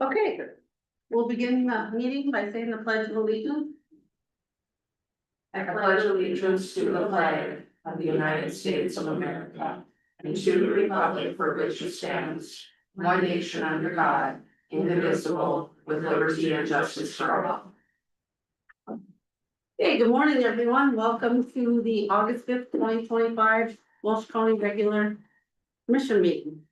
Okay, we'll begin the meeting by saying the pledge of allegiance. I pledge allegiance to the flag of the United States of America and to the republic for which it stands, one nation under God, indivisible, with liberty and justice for all. Hey, good morning, everyone. Welcome to the August 5th, 2025 Walsh County Regular Commission meeting.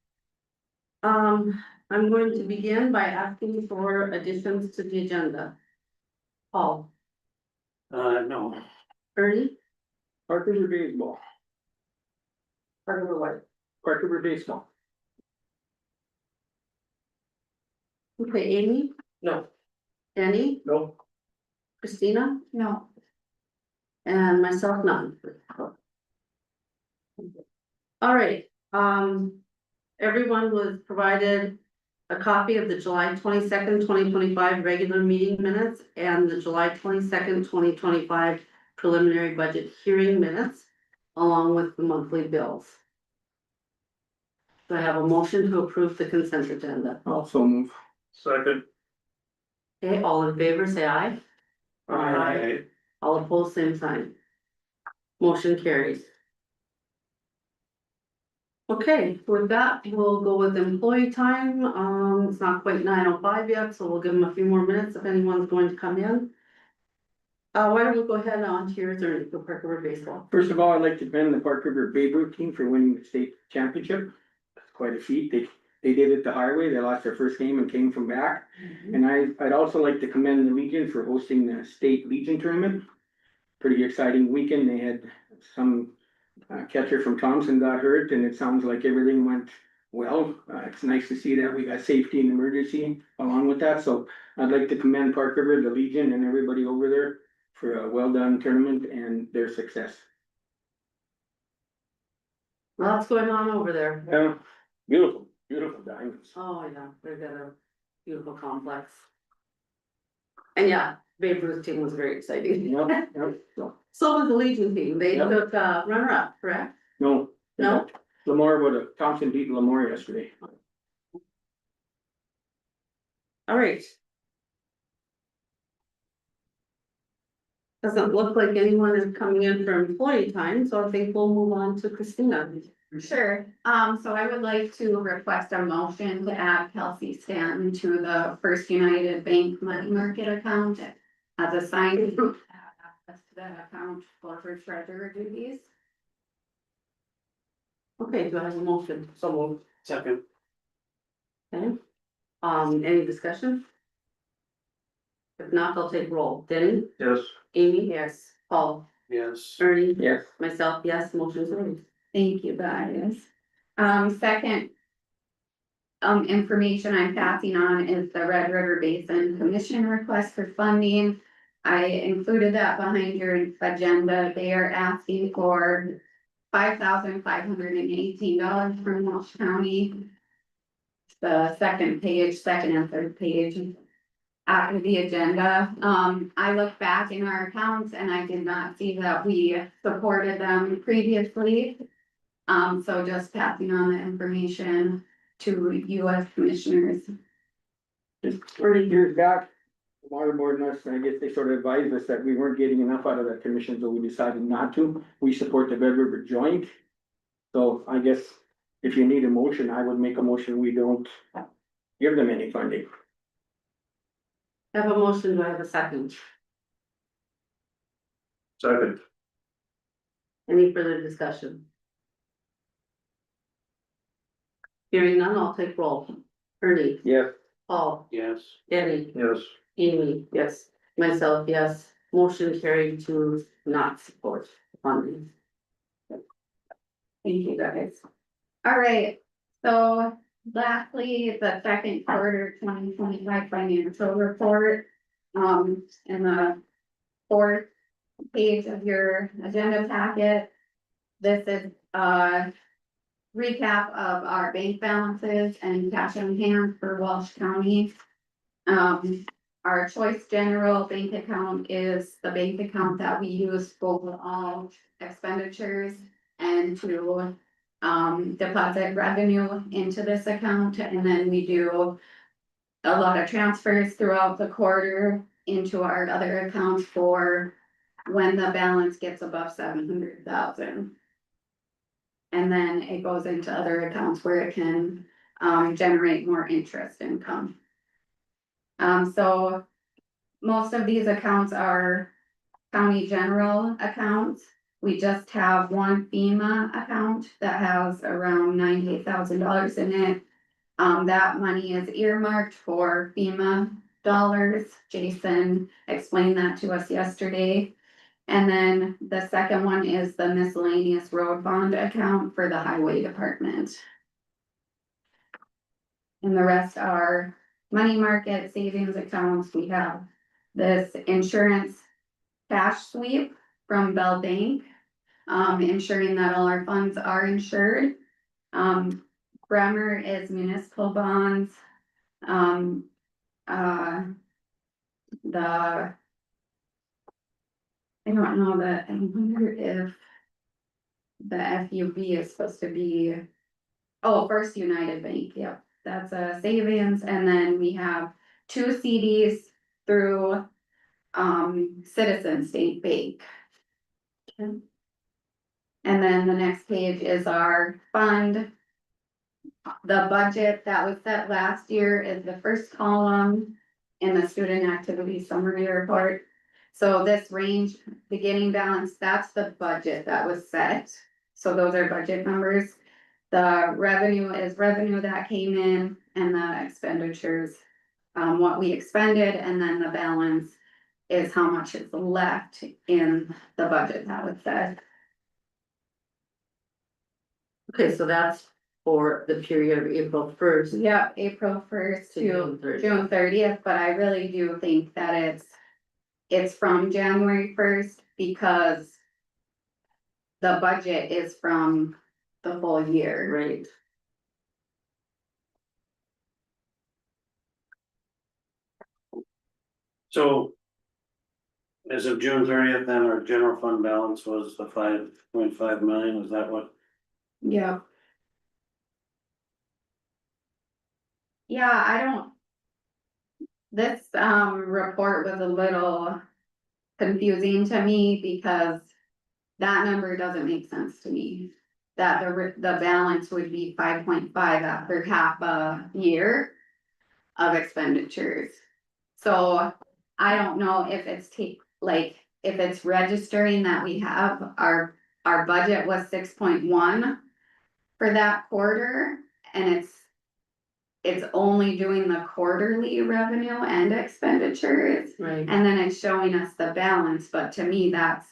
I'm going to begin by asking for additions to the agenda. Paul. No. Ernie. Park River Baseball. Park River what? Park River Baseball. Okay, Amy. No. Danny. No. Christina. No. And myself, none. All right, everyone was provided a copy of the July 22nd, 2025 regular meeting minutes and the July 22nd, 2025 preliminary budget hearing minutes, along with the monthly bills. Do I have a motion to approve the consent agenda? Also move. Second. Okay, all in favor, say aye. Aye. All opposed, same sign. Motion carries. Okay, with that, we'll go with employee time. It's not quite 9:05 yet, so we'll give them a few more minutes if anyone's going to come in. Why don't we go ahead on to yours or the Park River Baseball? First of all, I'd like to commend the Park River Babe Ruth team for winning the state championship. That's quite a feat. They did it the hard way. They lost their first game and came from back. And I'd also like to commend the Legion for hosting the state Legion tournament. Pretty exciting weekend. They had some catcher from Thompson got hurt, and it sounds like everything went well. It's nice to see that we got safety and emergency along with that. So I'd like to commend Park River, the Legion, and everybody over there for a well done tournament and their success. Lots going on over there. Yeah, beautiful, beautiful diamonds. Oh, yeah, they've got a beautiful complex. And yeah, Babe Ruth team was very exciting. Yep, yep. So was the Legion team. They Yep. took runner up, correct? No. No? Lamar Thompson beat Lamar yesterday. All right. Doesn't look like anyone is coming in for employee time, so I think we'll move on to Christina. Sure, so I would like to request a motion to add Kelsey Stanton to the First United Bank money market account as assigned. Have access to that account for her treasurer duties. Okay, do I have a motion? So moved. Second. Okay. Any discussion? If not, I'll take roll. Denny? Yes. Amy? Yes. Paul? Yes. Ernie? Yes. Myself, yes, motion carries. Thank you, guys. Second. Information I'm passing on is the Red River Basin Commission request for funding. I included that behind your agenda. They are asking for $5,518 from Walsh County. The second and third page after the agenda. I looked back in our accounts and I did not see that we supported them previously. So just passing on the information to you as commissioners. Just 30 years back, the water board and us, I guess they sort of advised us that we weren't getting enough out of that commission, so we decided not to. We support the Red River Joint. So I guess if you need a motion, I would make a motion, we don't give them any funding. I have a motion, do I have a second? Second. Any further discussion? Hearing none, I'll take roll. Ernie? Yes. Paul? Yes. Danny? Yes. Amy? Yes. Myself, yes. Motion carried to not support funding. Thank you, guys. All right, so lastly, the second quarter 2025 financial report. In the fourth page of your agenda packet. This is a recap of our bank balances and cash on hand for Walsh County. Our Choice General bank account is the bank account that we use for all expenditures and to deposit revenue into this account, and then we do a lot of transfers throughout the quarter into our other accounts for when the balance gets above 700,000. And then it goes into other accounts where it can generate more interest income. So most of these accounts are county general accounts. We just have one FEMA account that has around $98,000 in it. That money is earmarked for FEMA dollars. Jason explained that to us yesterday. And then the second one is the miscellaneous road bond account for the highway department. And the rest are money market savings accounts. We have this insurance cash sweep from Bell Bank, ensuring that all our funds are insured. Bremer is municipal bonds. I don't know that, I wonder if the FUB is supposed to be, oh, First United Bank, yep, that's a savings, and then we have 2 CDs through Citizen State Bank. Okay. And then the next page is our fund. The budget that was set last year is the first column in the student activity summary report. So this range, beginning balance, that's the budget that was set. So those are budget numbers. The revenue is revenue that came in, and the expenditures, what we expended, and then the balance is how much is left in the budget that was set. Okay, so that's for the period of April 1st. Yep, April 1st To to June 30th. June 30th, but I really do think that it's from January 1st because the budget is from the full year. Right. So. As of June 30th, then our general fund balance was the 5.5 million, is that what? Yeah. Yeah, I don't. This report was a little confusing to me because that number doesn't make sense to me. That the balance would be 5.5 after half a year of expenditures. So I don't know if it's if it's registering that we have our budget was 6.1 for that quarter, and it's only doing the quarterly revenue and expenditures, Right. and then it's showing us the balance, but to me, that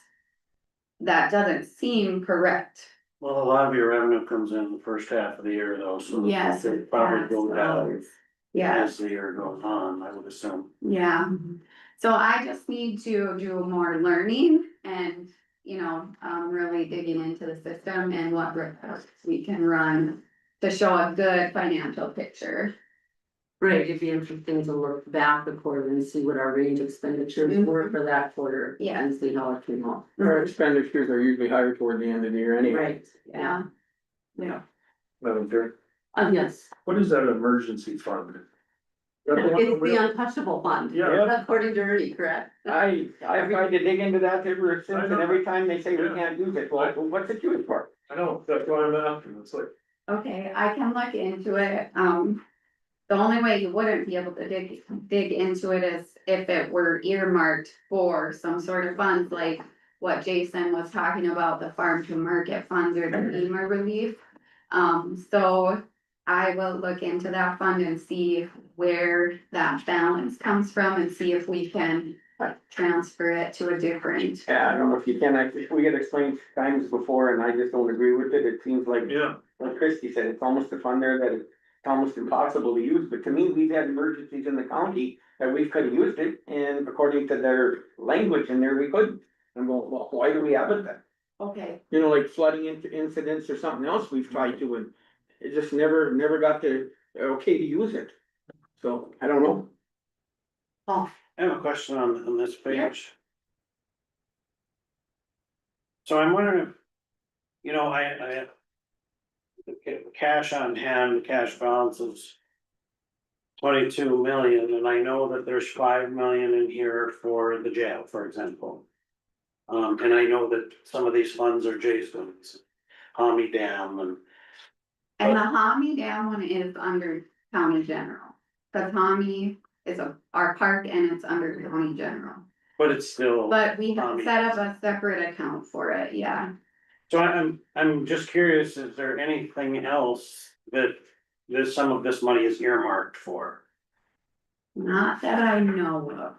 doesn't seem correct. Well, a lot of your revenue comes in the first half of the year though, so. Yes, It probably go down Yeah, as the year goes on, I would assume. yeah, so I just need to do more learning and, really digging into the system and what reports we can run to show a good financial picture. Right, it'd be interesting to look back the quarter and see what our range expenditures were for that quarter. Yeah. And see how it came out. Our expenditures are usually higher toward the end of the year anyway. Right, Yeah. Yeah. Madam Chair, yes, what is that emergency fund? it's the untouchable fund. Yeah. According to Ernie, correct? I've tried to dig into that ever since, I and know. every time they say we Yeah. can't use it, well, what's it used for? I know, that's why I'm asking, it's like, Okay, I can look into it, the only way you wouldn't be able to dig into it is if it were earmarked for some sort of funds, like what Jason was talking about, the farm to market funds or the FEMA relief. So I will look into that fund and see where that balance comes from and see if we can transfer it to a different. Yeah, I don't know if you can, we get explained times before and I just don't agree with it, it seems like, yeah, like Christie said, it's almost a fund there that it's almost impossible to use, but to me, we've had emergencies in the county that we could have used it, and according to their language in there, we couldn't. I'm going, well, why do we have it then? Okay, You know, like flooding incidents or something else we've tried to, and it just never got the, okay to use it. So, I don't know. Oh, I have a question on this Yeah. page. So I'm wondering if, the cash on hand, cash balances. 22 million, and I know that there's 5 million in here for the jail, for example. And I know that some of these funds are Jason's, Tommy Dam and, And the Hommy Dam one is under county general. The Tommy is our park and it's under county general. but it's still. But we have Tommy. set up a separate account for it, yeah. So I'm just curious, is there anything else that some of this money is earmarked for? Not that I know of.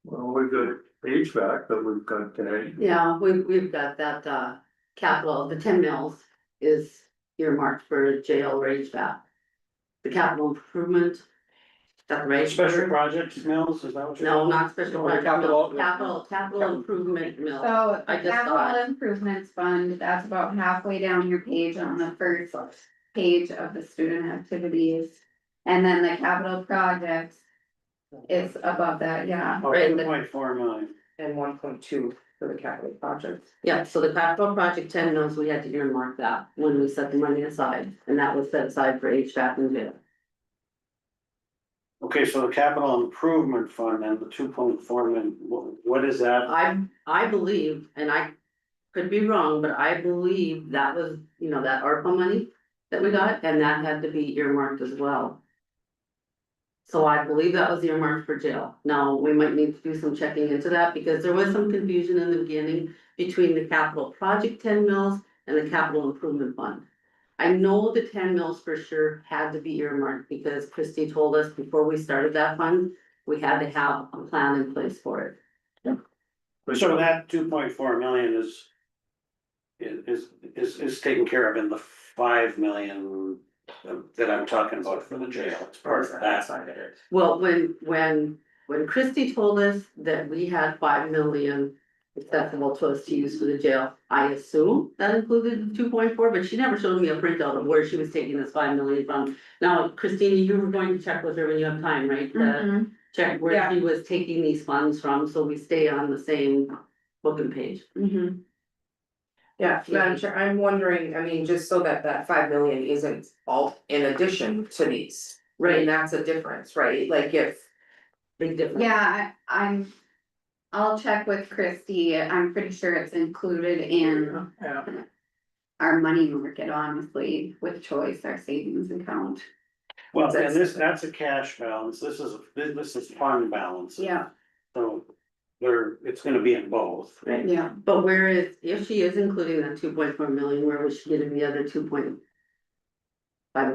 Well, we've got HVAC that we've got today. Yeah, we've got that, capital, the 10 mils is earmarked for jail or HVAC. The capital improvement, is that the right? Special word? projects mills, is that what you're? No, not special No, the project, capital- capital improvement mill. So I the just capital thought- improvements fund, that's about halfway down your page on the first page of the student activities. And then the capital projects is above that, yeah. Right. 2.4 million. And 1.2 for the capital projects. Yeah, so the capital project 10 mils, we had to earmark that when we set the money aside, and that was set aside for HVAC and jail. Okay, so the capital improvement fund and the 2.4 million, what is that? I believe, and I could be wrong, but I believe that was, that ARPA money that we got, and that had to be earmarked as well. So I believe that was earmarked for jail. Now, we might need to do some checking into that because there was some confusion in the beginning between the capital project 10 mils and the capital improvement fund. I know the 10 mils for sure had to be earmarked because Christie told us before we started that fund, we had to have a plan in place for it. So that 2.4 million is taken care of in the 5 million that I'm talking about for the jail. It's part of that. Side of it. Well, when Christie told us that we had 5 million accessible to us to use for the jail, I assume that included 2.4, but she never showed me a printout of where she was taking this 5 million from. Now, Christina, you were going to check with her when you have time, right? To Mhm. check where Yeah. she was taking these funds from, so we stay on the same book and page. Mhm. Yeah, Madam Chair, I'm wondering, I mean, just so that 5 million isn't all in addition to these. Right, that's a difference, right? Like if, Big difference. Yeah, I'll check with Christie. I'm pretty sure it's included in Yeah, our money market, honestly, with choice, our savings account. Well, and that's a cash balance. This is fund balance. Yeah, So it's gonna be in both. Right, yeah. but where is, if she is including that 2.4 million, where was she getting the other 2.5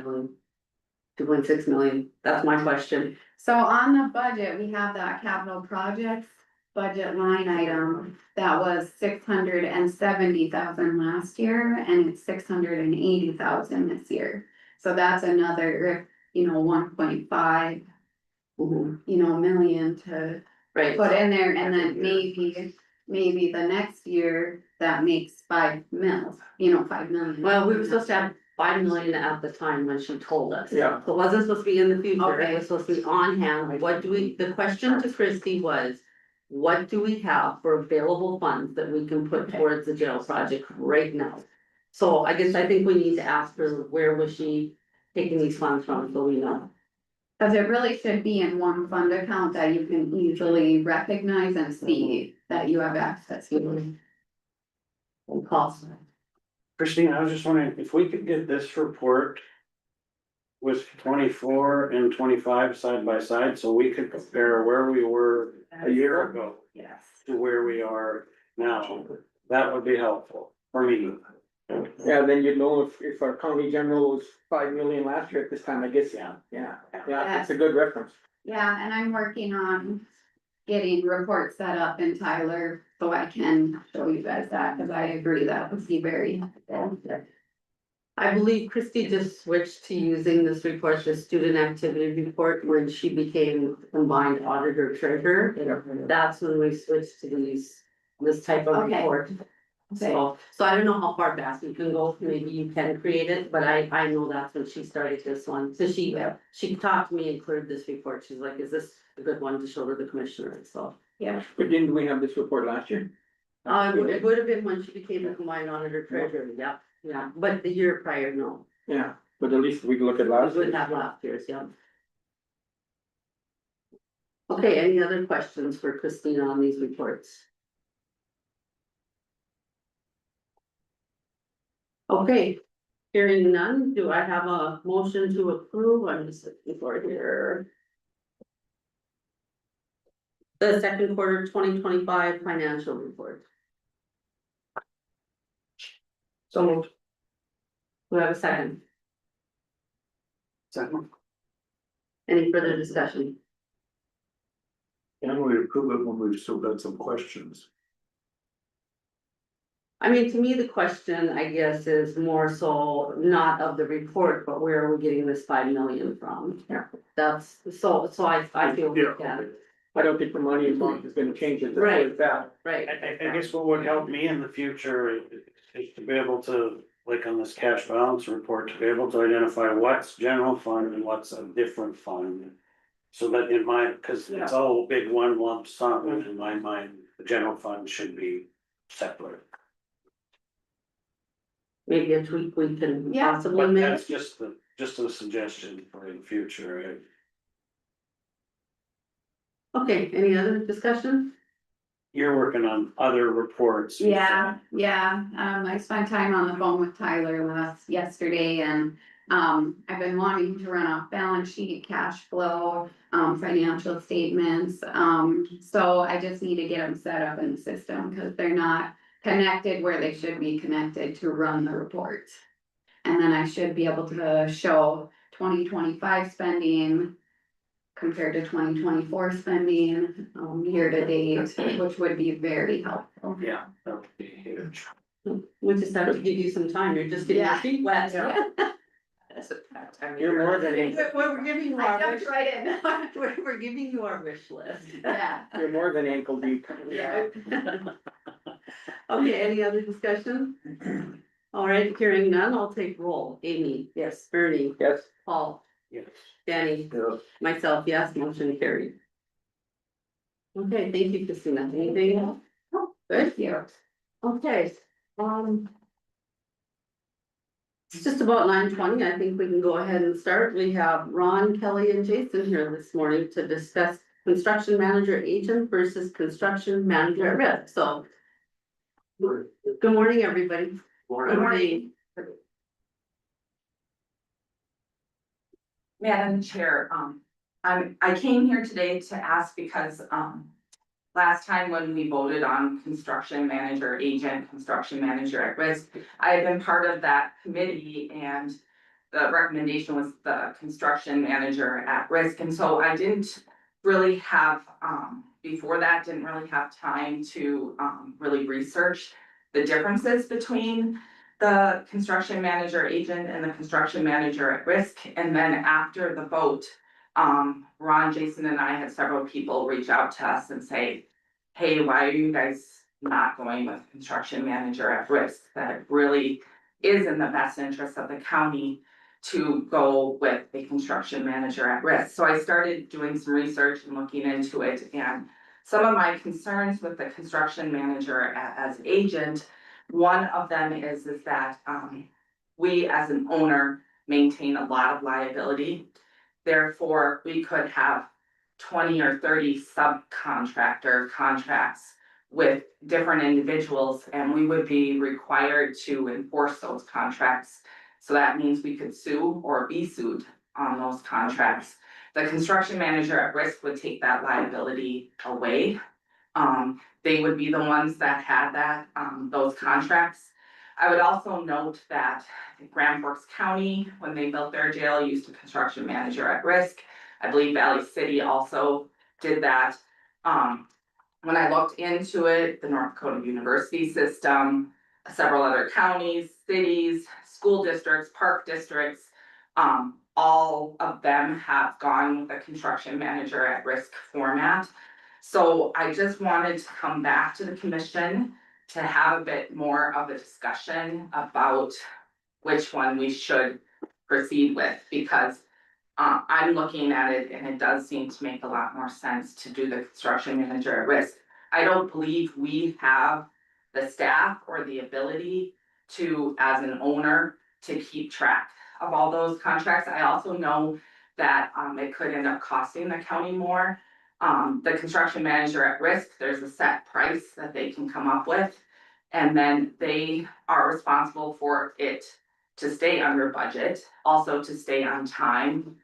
million? 2.6 million, that's my question. So on the budget, we have that capital projects budget line item that was 670,000 last year, and it's 680,000 this year. So that's another, 1.5, Mhm. million to Right, put in there, and then maybe the next year, that makes 5 mils, 5 million. well, we were supposed to have 5 million at the time when she told us. Yeah. So it wasn't supposed to be in the future, it Okay. was supposed to be on hand, the question to Christie was. What do we have for available funds that we can put towards the jail project right now? So I think we need to ask her, where was she taking these funds from, so we know. Cause it really should be in one fund account that you can easily recognize and see that you have access to. And cost. Christine, I was just wondering if we could get this report with 24 and 25 side by side, so we could compare where we were a year ago Yes. to where we are now. That would be helpful for me. yeah, then you'd know if our county general was 5 million last year at this time, I guess, yeah, it's a good reference. Yeah, and I'm working on getting reports set up in Tyler so I can show you guys that, cause I agree that would be very helpful. I believe Christie just switched to using this report, the student activity report, when she became combined auditor treasurer. That's when we switched to this type of Okay. report. So I don't know how far back you can go, maybe you can create it, but I know that's when she started this one. So she talked to me and cleared this report. She's like, is this a good one to show to the commissioner? So. But didn't we have this report last year? It would have been when she became the combined auditor treasurer, yeah, but the year prior, no. Yeah, but at least we can look at We last would year. have last year's, yeah. Okay, any other questions for Christina on these reports? Okay, hearing none, do I have a motion to approve? I'm just looking for here. The second quarter 2025 financial report. So moved. Do I have a second? Second. Any further discussion? And we approve it when we've still got some questions. I mean, to me, the question, I guess, is more so not of the report, but where are we getting this 5 million from? Yeah. That's, so I feel we can, I don't think the money amount is gonna change it, Right. with that. right? I guess what would help me in the future is to be able to, like on this cash balance report, to be able to identify what's general fund and what's a different fund. So that in my, cause it's all big one lump sum, and in my mind, the general fund should be separate. Maybe a tweak we can Yeah. possibly But make. that's just a suggestion for the future, right? Okay, any other discussion? You're working on other reports. you Yeah, said. yeah, I spent time on the phone with Tyler yesterday and, I've been wanting to run off balance sheet, cash flow, financial statements. So I just need to get them set up in the system, cause they're not connected where they should be connected to run the reports. And then I should be able to show 2025 spending compared to 2024 spending, year to date, which would be very helpful. Yeah, that would be huge. We just have to give you some time, you're just getting your Yeah. feet wet. That's a fact. I mean, You're more than able, We're giving you I our jumped wish, right in. we're giving you our wish list. Yeah. you're more than ankle deep. Yeah. Okay, any other discussion? All right, hearing none, I'll take roll. Amy, Yes. Bernie, Yes, Paul, Yes. Danny, Yeah. myself, yes, motion carried. Okay, thank you, Christina. Anything else? Good. Thank you. Okay, it's just about 9:20. I think we can go ahead and start. We have Ron, Kelly, and Jason here this morning to discuss construction manager agent versus construction manager at risk, so. Good morning, everybody. Good morning. Madam Chair, I came here today to ask because, last time when we voted on construction manager agent, construction manager at risk, I had been part of that committee and the recommendation was the construction manager at risk, and so I didn't really have, before that, didn't really have time to, really research the differences between the construction manager agent and the construction manager at risk. And then after the vote, Ron, Jason and I had several people reach out to us and say, hey, why are you guys not going with construction manager at risk? That really is in the best interest of the county to go with a construction manager at risk. So I started doing some research and looking into it, and some of my concerns with the construction manager as agent, one of them is that we as an owner maintain a lot of liability. Therefore, we could have 20 or 30 subcontractor contracts with different individuals, and we would be required to enforce those contracts. So that means we could sue or be sued on those contracts. The construction manager at risk would take that liability away. They would be the ones that had that, those contracts. I would also note that Grand Forks County, when they built their jail, used a construction manager at risk. I believe Valley City also did that. When I looked into it, the North Dakota University system, several other counties, cities, school districts, park districts, all of them have gone with a construction manager at risk format. So I just wanted to come back to the commission to have a bit more of a discussion about which one we should proceed with, because I'm looking at it and it does seem to make a lot more sense to do the construction manager at risk. I don't believe we have the staff or the ability to, as an owner, to keep track of all those contracts. I also know that it could end up costing the county more. The construction manager at risk, there's a set price that they can come up with. And then they are responsible for it to stay under budget, also to stay on time.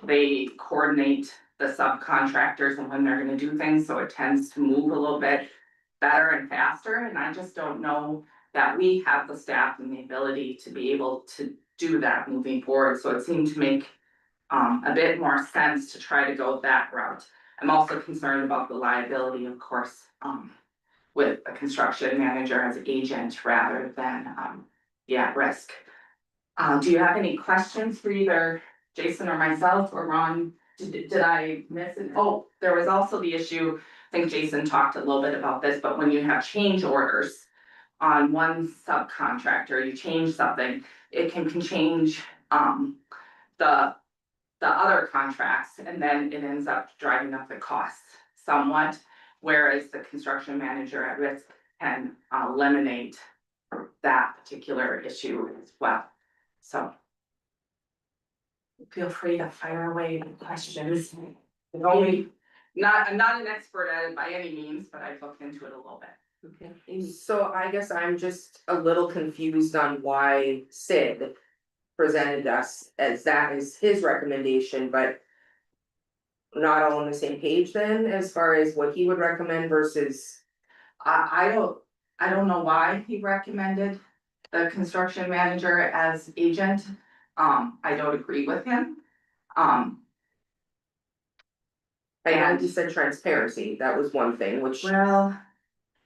They coordinate the subcontractors and when they're gonna do things, so it tends to move a little bit better and faster, and I just don't know that we have the staff and the ability to be able to do that moving forward, so it seemed to make a bit more sense to try to go that route. I'm also concerned about the liability, of course, with a construction manager as agent rather than the at risk. Do you have any questions for either Jason or myself or Ron? Did I miss it? Oh, there was also the issue, I think Jason talked a little bit about this, but when you have change orders on one subcontractor, you change something, it can change the other contracts, and then it ends up driving up the costs somewhat. Whereas the construction manager at risk can eliminate that particular issue as well, so. Feel free to fire away with questions. I'm not an expert at it by any means, but I've looked into it a little bit. Okay, so I guess I'm just a little confused on why Sid presented us as that is his recommendation, but not all on the same page then, as far as what he would recommend versus. I don't know why he recommended the construction manager as agent. I don't agree with him. I know you said transparency, that was one thing, which. Well,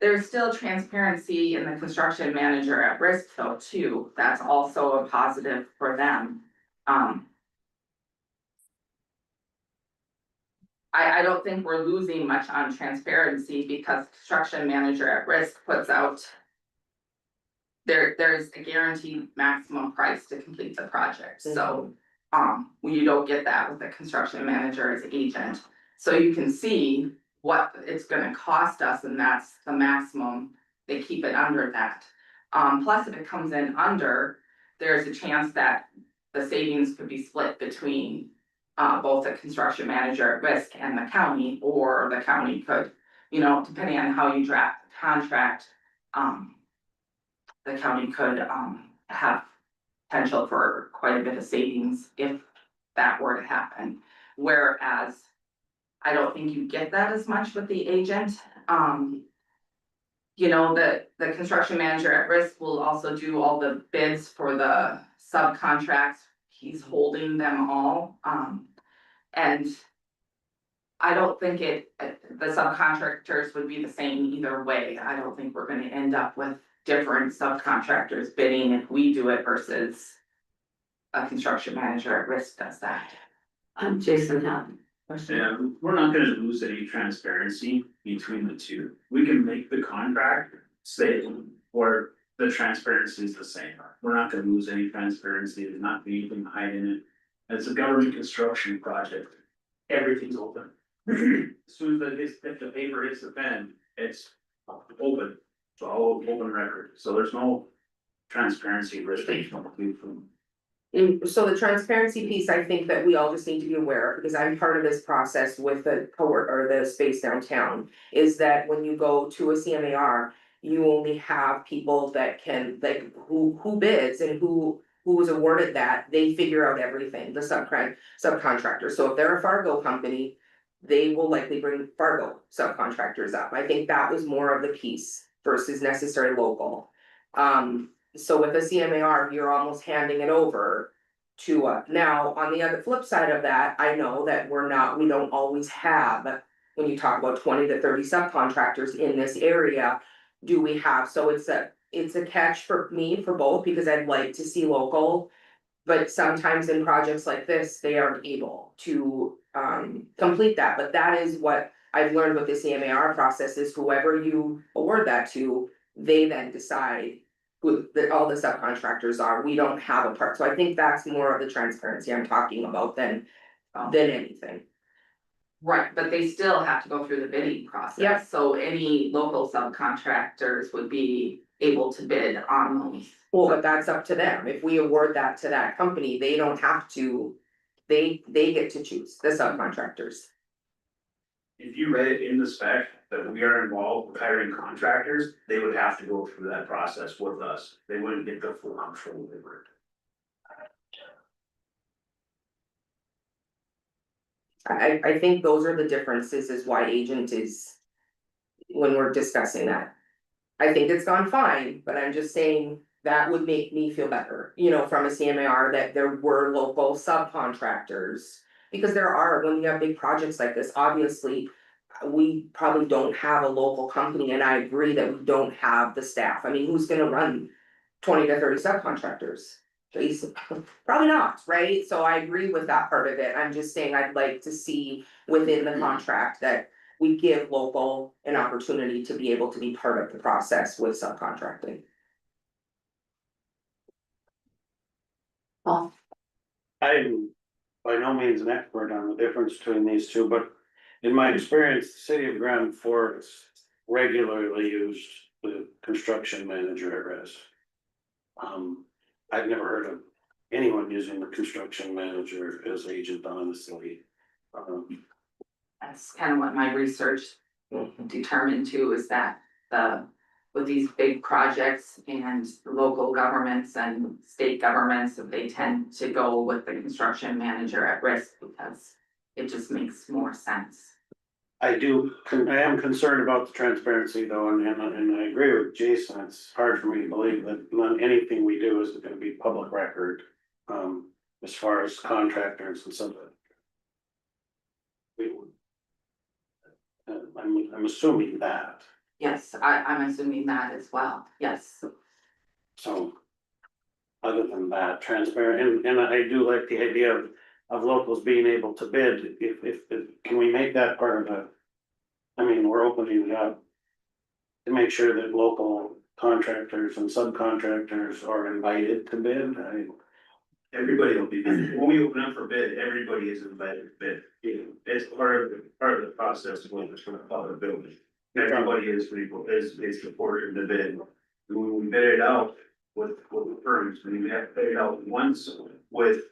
there's still transparency in the construction manager at risk though too. That's also a positive for them. I don't think we're losing much on transparency because construction manager at risk puts out. There's a guaranteed maximum price to complete the project, so. You don't get that with the construction manager as agent. So you can see what it's gonna cost us, and that's the maximum, they keep it under that. Plus if it comes in under, there's a chance that the savings could be split between both the construction manager at risk and the county, or the county could, depending on how you draft the contract. The county could have potential for quite a bit of savings if that were to happen. Whereas I don't think you get that as much with the agent. The construction manager at risk will also do all the bids for the subcontracts. He's holding them all. And I don't think the subcontractors would be the same either way. I don't think we're gonna end up with different subcontractors bidding if we do it versus a construction manager at risk does that. Jason had. Yeah, we're not gonna lose any transparency between the two. We can make the contract say or the transparency is the same. We're not gonna lose any transparency. There's not be anything hiding it. It's a government construction project. Everything's open. As soon as the paper hits the pen, it's open. It's all open record. So there's no transparency risk. So the transparency piece, I think that we all just need to be aware of, because I'm part of this process with the or the space downtown, is that when you go to a CMAR, you only have people that can, like, who bids and who was awarded that, they figure out everything, the subcontractor. So if they're a Fargo company, they will likely bring Fargo subcontractors up. I think that was more of the piece versus necessary local. So with the CMAR, you're almost handing it over to now on the other flip side of that, I know that we don't always have, when you talk about 20 to 30 subcontractors in this area, do we have, so it's a catch for me for both, because I'd like to see local. But sometimes in projects like this, they aren't able to complete that, but that is what I've learned with the CMAR process, is whoever you award that to, they then decide who all the subcontractors are. We don't have a part, so I think that's more of the transparency I'm talking about than anything. Right, but they still have to go through the bidding process. Yep. So any local subcontractors would be able to bid on those. Well, but that's up to them. If we award that to that company, they don't have to, they get to choose the subcontractors. If you read it in the spec that we are involved with hiring contractors, they would have to go through that process with us. They wouldn't get the full control over it. I think those are the differences is why agent is. When we're discussing that. I think it's gone fine, but I'm just saying that would make me feel better, you know, from a CMAR that there were local subcontractors. Because there are, when you have big projects like this, obviously, we probably don't have a local company, and I agree that we don't have the staff. I mean, who's gonna run 20 to 30 subcontractors? Please, probably not, right? So I agree with that part of it. I'm just saying I'd like to see within the contract that we give local an opportunity to be able to be part of the process with subcontracting. Well, I'm by no means an expert on the difference between these two, but in my experience, the city of Grand Forks regularly used the construction manager at risk. I've never heard of anyone using the construction manager as agent, honestly. That's kind of what my research determined too, is that with these big projects and local governments and state governments, they tend to go with the construction manager at risk because it just makes more sense. I am concerned about the transparency though, and I agree with Jason, it's hard for me to believe that not anything we do is gonna be public record. As far as contractors and some. We would. I'm assuming that, Yes, I'm assuming that as well, yes. so. Other than that, transparent, and I do like the idea of locals being able to bid, if, can we make that part of the. I mean, we're opening it up. To make sure that local contractors and subcontractors are invited to bid, Everybody will be, when we open up for bid, everybody is invited to bid. It's part of the process when it's from a public building. Everybody is supported in the bid. When we bid it out with the firms, we have to bid it out once with,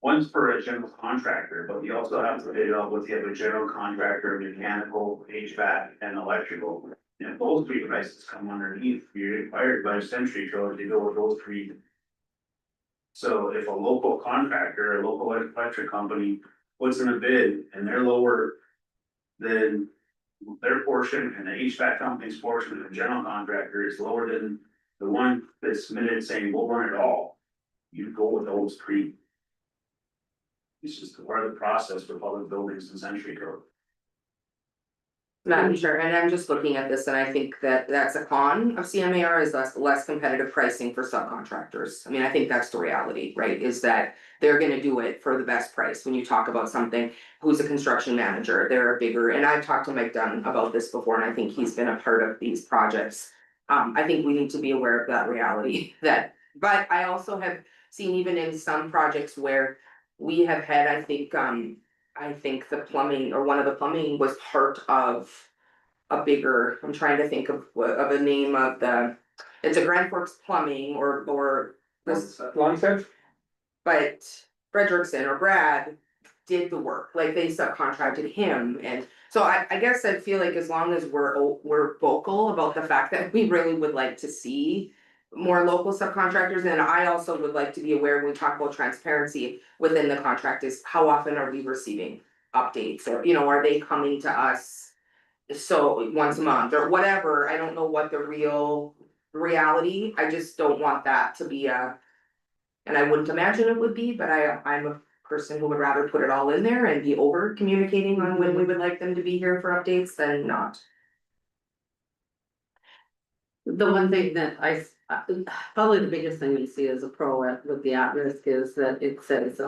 once for a general contractor, but we also have to bid it out with the other general contractor, mechanical, HVAC, and electrical. And if those three prices come underneath, you're required by Century Code to go with those three. So if a local contractor, a local electric company puts in a bid and they're lower than their portion and the HVAC company's portion and the general contractor is lower than the one that's submitted saying we'll run it all, you go with those three. It's just part of the process for public buildings and Century Code. Madam Chair, and I'm just looking at this and I think that that's a con of CMAR is less competitive pricing for subcontractors. I mean, I think that's the reality, right? Is that they're gonna do it for the best price. When you talk about something, who's a construction manager, they're a bigger, and I've talked to Mike Dunn about this before, and I think he's been a part of these projects. I think we need to be aware of that reality but I also have seen even in some projects where we have had, I think the plumbing or one of the plumbing was part of a bigger, I'm trying to think of a name of it's a Grand Forks Plumbing or this, Long set? but Frederickson or Brad did the work, like they subcontracted him. And so I guess I feel like as long as we're vocal about the fact that we really would like to see more local subcontractors, and I also would like to be aware when we talk about transparency within the contract is how often are we receiving updates, or, you know, are they coming to us so once a month or whatever. I don't know what the real reality, I just don't want that to be and I wouldn't imagine it would be, but I'm a person who would rather put it all in there and be over communicating on when we would like them to be here for updates than not. the one thing that probably the biggest thing we see as a pro with the at-risk is that it says,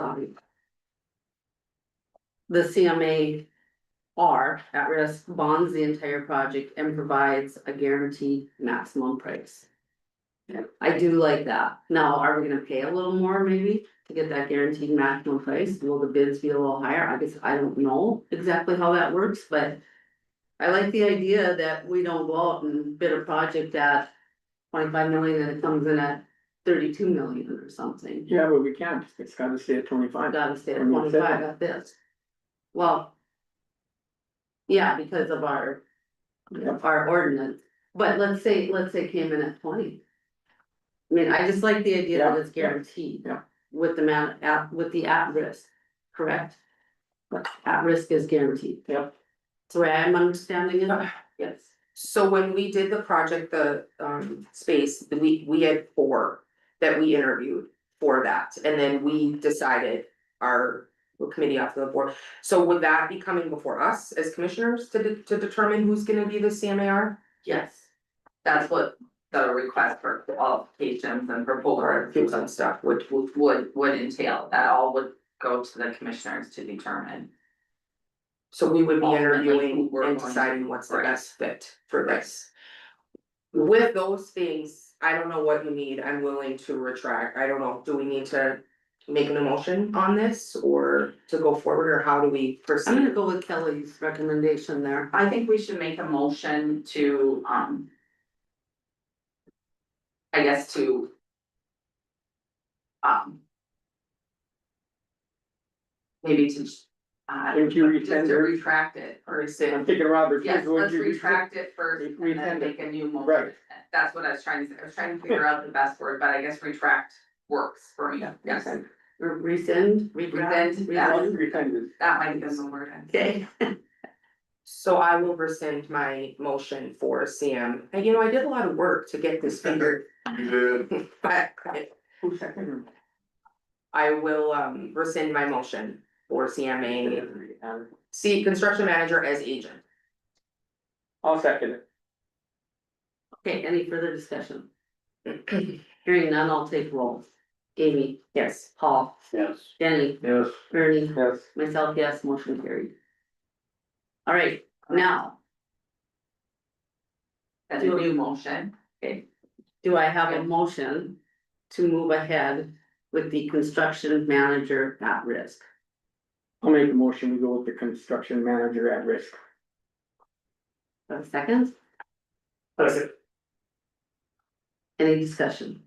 the CMA at risk bonds the entire project and provides a guaranteed maximum price. I do like that. Now, are we gonna pay a little more maybe to get that guaranteed maximum price? Will the bids be a little higher? I guess I don't know exactly how that works, but I like the idea that we don't go out and bid a project at 25 million and it comes in at 32 million or something. Yeah, but we can't, it's gotta stay at 25. Gotta stay at I mean, 25 at this. Well, Yeah, because of our ordinance, but let's say came in at 20. I mean, I just like the idea that it's guaranteed. Yeah. With the with the at risk, correct? But at risk is guaranteed. Yep. That's the way I'm understanding it. Yes. So when we did the project, the space, we had 4 that we interviewed for that, and then we decided our committee off the board. So would that be coming before us as commissioners to determine who's gonna be the CMAR? Yes. That's what the request for qualifications and RFQs and stuff, which would entail, that all would go to the commissioners to determine. so we would be Ultimately, interviewing we're and going to- deciding what's the right. best fit for this. With those things, I don't know what you need, I'm willing to retract, I don't know, do we need to make an emotion on this or to go forward, or how do we I'm proceed? gonna go with Kelly's recommendation there. I think we should make a motion to, I guess to. Maybe to, Would you just rescind to her? retract it, or I'm rescind. thinking Robert. Yes, would let's you retract it first and then Rescind it. make a new motion. Right. That's what I was trying to say, I was trying to figure out the best word, but I guess retract works for me, yes. Rescind, retract, Rescind, rescind. That might be the word. Okay, So I will rescind my motion for CM, and you know, I did a lot of work to get this figured. You did. But I will rescind my motion for CMA, construction manager as agent. I'll second it. okay, any further discussion? Hearing none, I'll take roll. Amy, Yes. Paul, Yes. Jenny, Yes. Ernie, Yes. myself, yes, motion carried. All right, now, That's a new motion. do I have a motion to move ahead with the construction manager at risk? I'll make a motion to go with the construction manager at risk. Have a second? Any discussion?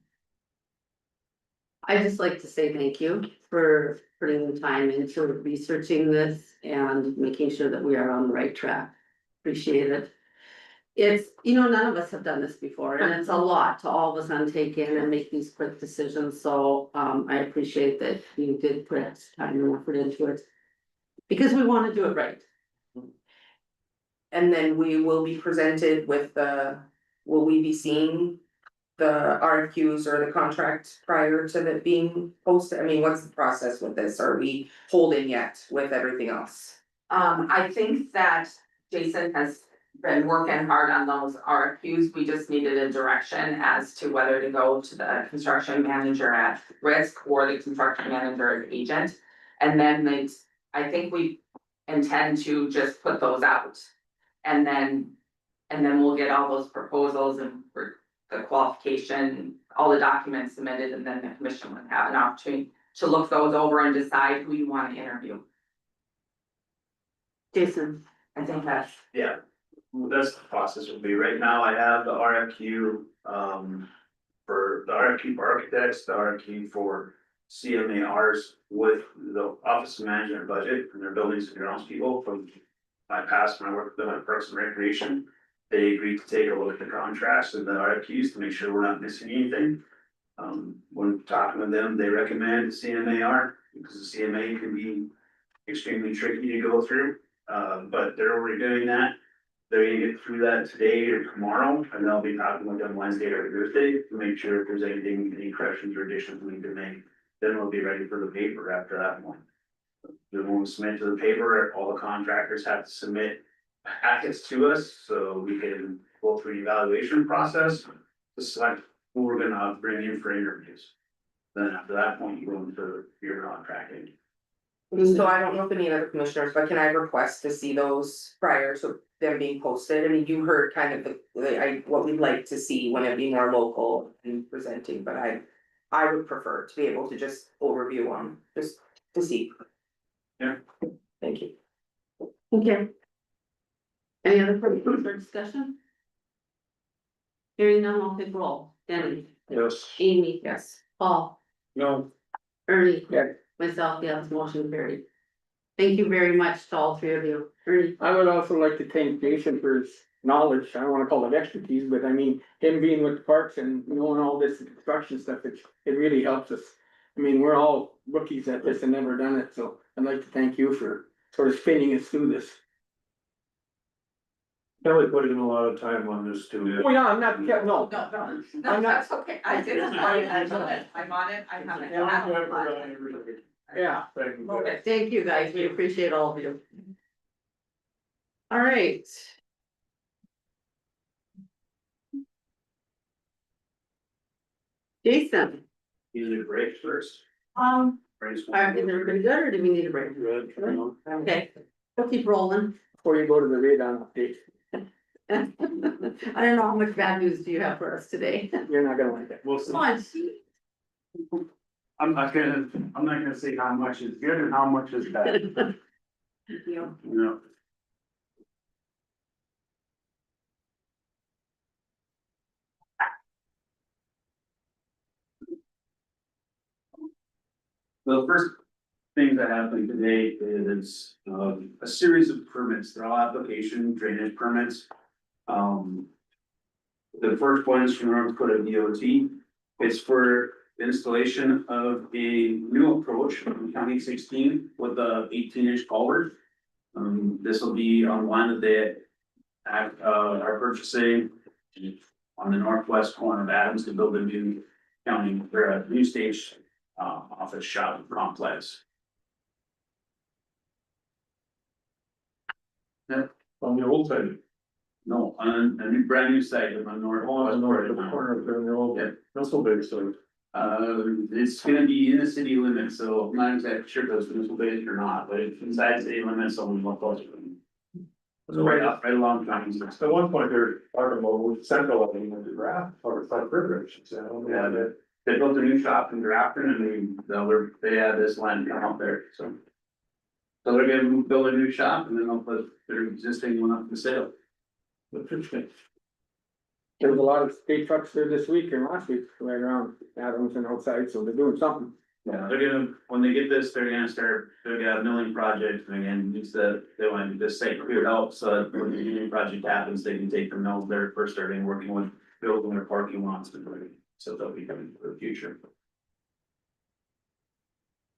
I'd just like to say thank you for putting the time into researching this and making sure that we are on the right track. Appreciate it. It's, you know, none of us have done this before, and it's a lot to all of us undertake in and make these quick decisions, so I appreciate that you did put time and effort into it. Because we wanna do it right. And then we will be presented with will we be seeing the RFQs or the contract prior to that being posted? I mean, what's the process with this? Are we holding yet with everything else? I think that Jason has been working hard on those RFQs, we just needed a direction as to whether to go to the construction manager at risk or the construction manager as agent. And then I think we intend to just put those out. And then we'll get all those proposals and for the qualification, all the documents submitted, and then the commission would have an opportunity to look those over and decide who you want to interview. Jason, I think that's. Yeah, that's the process will be. Right now, I have the RFQ, for the RFQ for architects, the RFQ for CMARs with the Office of Management and Budget and their buildings and grounds people from my past when I worked with them at Parks and Recreation. They agreed to take a look at the contracts and the RFQs to make sure we're not missing anything. When talking with them, they recommend CMAR because the CMA can be extremely tricky to go through. But they're already doing that. They're gonna get through that today or tomorrow, and they'll be talking with them Wednesday or Thursday to make sure if there's any corrections or additions we need to make. Then we'll be ready for the paper after that one. Then we'll submit to the paper, all the contractors have to submit packets to us, so we can go through the evaluation process to select who we're gonna bring in for interviews. Then after that point, you go into your contracting. So I don't know if any other commissioners, but can I request to see those prior to them being posted? I mean, you heard kind of what we'd like to see when it be more local and presenting, but I would prefer to be able to just overview them, just to see. Yeah. Thank you. okay. Any other further discussion? Hearing none, I'll take roll. Danny, Yes. Amy, Yes. Paul, No. Ernie. Yeah. Myself, yes, motion carried. Thank you very much to all three of you. Ernie? I would also like to thank Jason for his knowledge, I don't wanna call it expertise, but I mean, him being with the parks and knowing all this construction stuff, it really helps us. I mean, we're all rookies at this and never done it, so I'd like to thank you for sort of spinning us through this. Kelly put in a lot of time on this too. Oh, yeah, I'm not, no, No, I'm no, not- that's okay, I didn't, I'm on it, I'm I haven't. yeah. Thank you. Okay. Thank you, guys. We appreciate all of you. All right. Jason, You need a break first. Breaks. is everybody good or do we need a break? Good, you know. Okay, we'll keep rolling. Before you go to the radon update, I don't know how much bad news do you have for us today? you're not gonna like it. We'll see. Come on, see. I'm not gonna say how much is good and how much is bad, Thank you. you know. The first thing that happened today is a series of permits, they're all application drainage permits. The first one is from North Dakota DOT. It's for installation of a new approach on County 16 with a 18-inch culvert. This will be on one that they are purchasing on the northwest corner of Adams to build a new county, or a new stage office shop complex. On the old side. No, on a new, brand new site on the northwest North, the corner. corner of the old, Yeah. not so big, so. It's gonna be in the city limits, so I'm not exactly sure if those municipal base or not, but it's inside city limits, so we're close to them. So right along County 16. At one point, they're talking about with centralizing the draft or like privilege, so. Yeah, they built a new shop in Grafton and they had this land come up there, so. So they're gonna build a new shop and then they'll put their existing one up for sale. Interesting. There was a lot of state trucks there this week and last week, right around Adams and outside, so they're doing something. Yeah, they're gonna, when they get this, they're gonna start, they're gonna have a milling project, and again, it's that, they want to get this site cleared out, so that when the milling project happens, they can take the mills there first, starting working with building their parking lots and everything, so they'll be coming for the future.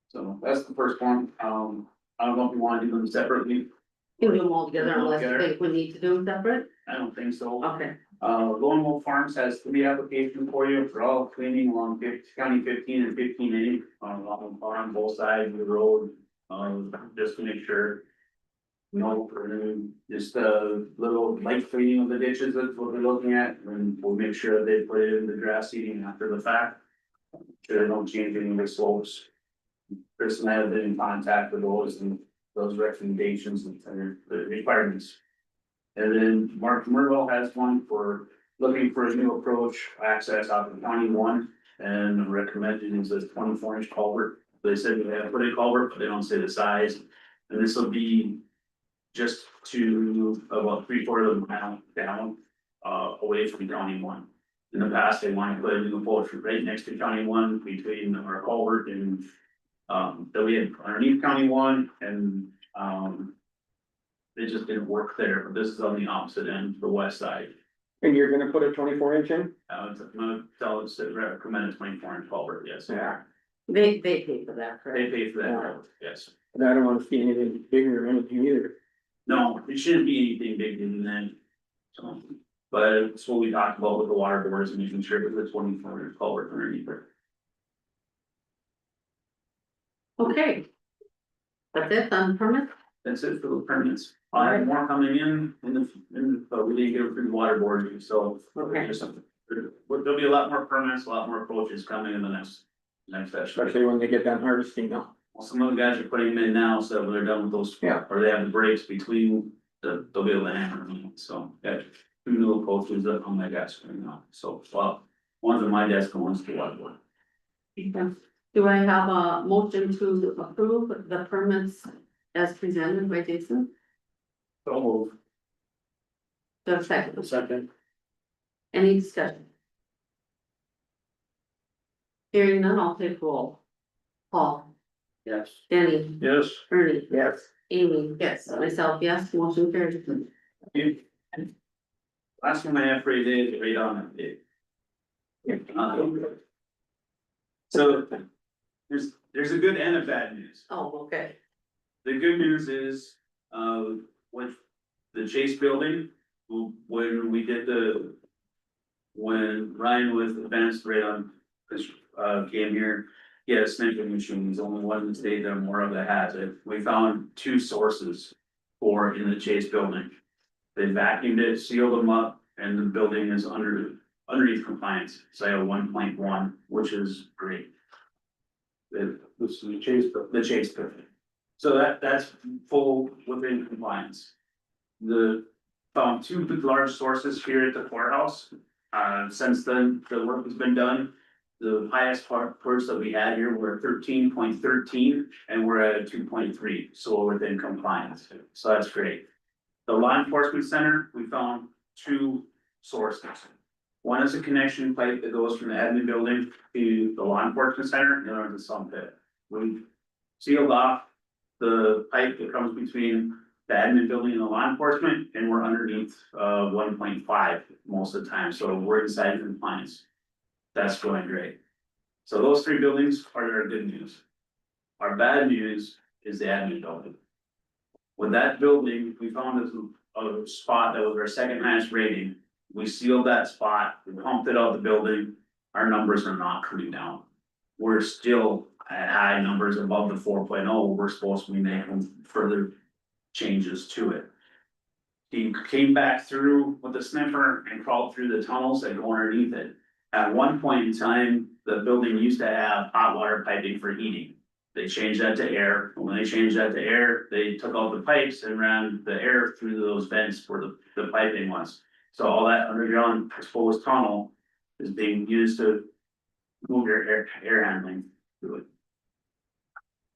So that's the first one, I don't know if you wanna do them separately, Can do them all together unless you Together. think we need to do them separate? I don't think so. Okay, Lone Wolf Farms has 3 applications for you for all cleaning along County 15 and 15A, on both sides of the road, just to make sure. No, just a little light cleaning of the ditches, that's what we're looking at, and we'll make sure they put it in the grass seeding after the fact. Sure, they don't change any of the slopes. Chris and I have been in contact with those recommendations and the requirements. And then Mark Merville has one for looking for a new approach, access out of County 1, and recommended is this 24-inch culvert. They said they have put a culvert, but they don't say the size. And this will be just to about 3/4 of a mile down, away from County 1. In the past, they wanted to put a new approach right next to County 1 between our culvert and that we had underneath County 1 and it just didn't work there, but this is on the opposite end, the west side. And you're gonna put a 24-inch in? I'm gonna tell us to recommend a 24-inch culvert, yes. Yeah. they pay for that, They correct? pay for that, yes. And I don't wanna see anything bigger or anything either. No, it shouldn't be anything bigger than that. So, but it's what we talked about with the water doors and making sure that the 24-inch culvert underneath it. Okay. That's it on permits? That's it for the permits. I have more coming in but we didn't get it through the water board, so. Okay. There'll be a lot more permits, a lot more approaches coming in the next session. Especially when they get done harvesting now. Well, some of the guys are putting them in now, so when they're done with those. Yeah. Or they have the breaks between, they'll be able to hammer them, so, yeah, 2 new approaches up on my desk right now, so, well, one's on my desk and one's the water board. Okay. Do I have a motion to approve the permits as presented by Jason? So move. Do I have a second? Second. Any discussion? Hearing none, I'll take roll. Paul, Yes. Danny, Yes. Ernie, Yes. Amy. Yes. Myself, yes, motion carried. Last one I have for you today is radon update. So there's a good and a bad news. Oh, okay. The good news is, with the Chase building, when we did when Ryan with Advanced Radon, came here, he had a sniffing machine, he's the only one in the state that more of it has it. We found 2 sources for in the Chase building. They vacuumed it, sealed them up, and the building is underneath compliance, so 1.1, which is great. This is the Chase. The Chase building. So that's full within compliance. Found 2 large sources here at the courthouse. Since then, the work has been done. The highest parts that we had here were 13.13 and we're at 2.3, so we're within compliance. So that's great. The law enforcement center, we found 2 sources. One is a connection pipe that goes from the admin building to the law enforcement center, and the other is a sump pit. We sealed off the pipe that comes between the admin building and the law enforcement, and we're underneath 1.5 most of the time, so we're inside compliance. That's going great. So those 3 buildings are our good news. Our bad news is the admin building. With that building, we found a spot that was our second highest rating. We sealed that spot, we pumped it out of the building, our numbers are not coming down. We're still at high numbers above the 4.0, we're supposed to be making further changes to it. He came back through with the sniffer and crawled through the tunnels that go underneath it. At one point in time, the building used to have hot water piping for heating. They changed that to air. When they changed that to air, they took out the pipes and ran the air through those vents where the piping was. So all that underground exposed tunnel is being used to move your air handling through it.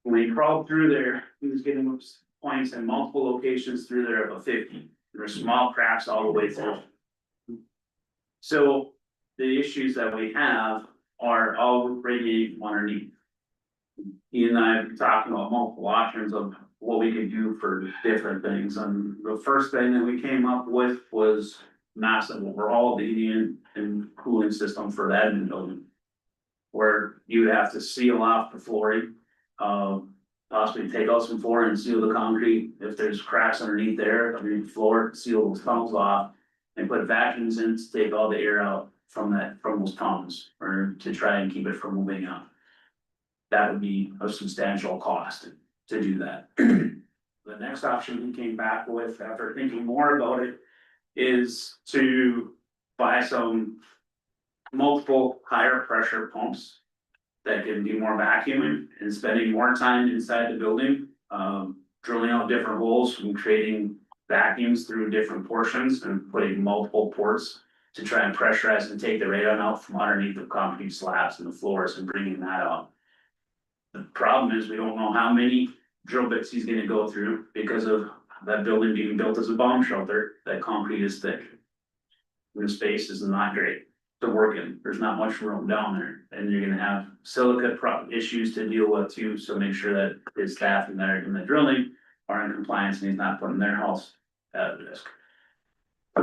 When he crawled through there, he was getting points in multiple locations through there of a 50. There were small cracks all the way through. So the issues that we have are all radiating underneath. He and I have been talking about multiple options of what we could do for different things, and the first thing that we came up with was massive overhaul of the heating and cooling system for the admin building. Where you would have to seal off the flooring, possibly take out some flooring and seal the concrete. If there's cracks underneath there, underneath the floor, seal those tunnels off. And put vacuums in to take all the air out from those tunnels, or to try and keep it from moving out. That would be a substantial cost to do that. The next option he came back with, after thinking more about it, is to buy some multiple higher pressure pumps that can do more vacuuming and spending more time inside the building, drilling out different holes and creating vacuums through different portions and putting multiple ports to try and pressurize and take the radon out from underneath the concrete slabs and the floors and bringing that out. The problem is we don't know how many drill bits he's gonna go through because of that building being built as a bomb shelter. That concrete is thick. The space is not great to work in. There's not much room down there, and you're gonna have silica issues to deal with too. So make sure that his staff in there in the drilling are in compliance and he's not putting their house at risk.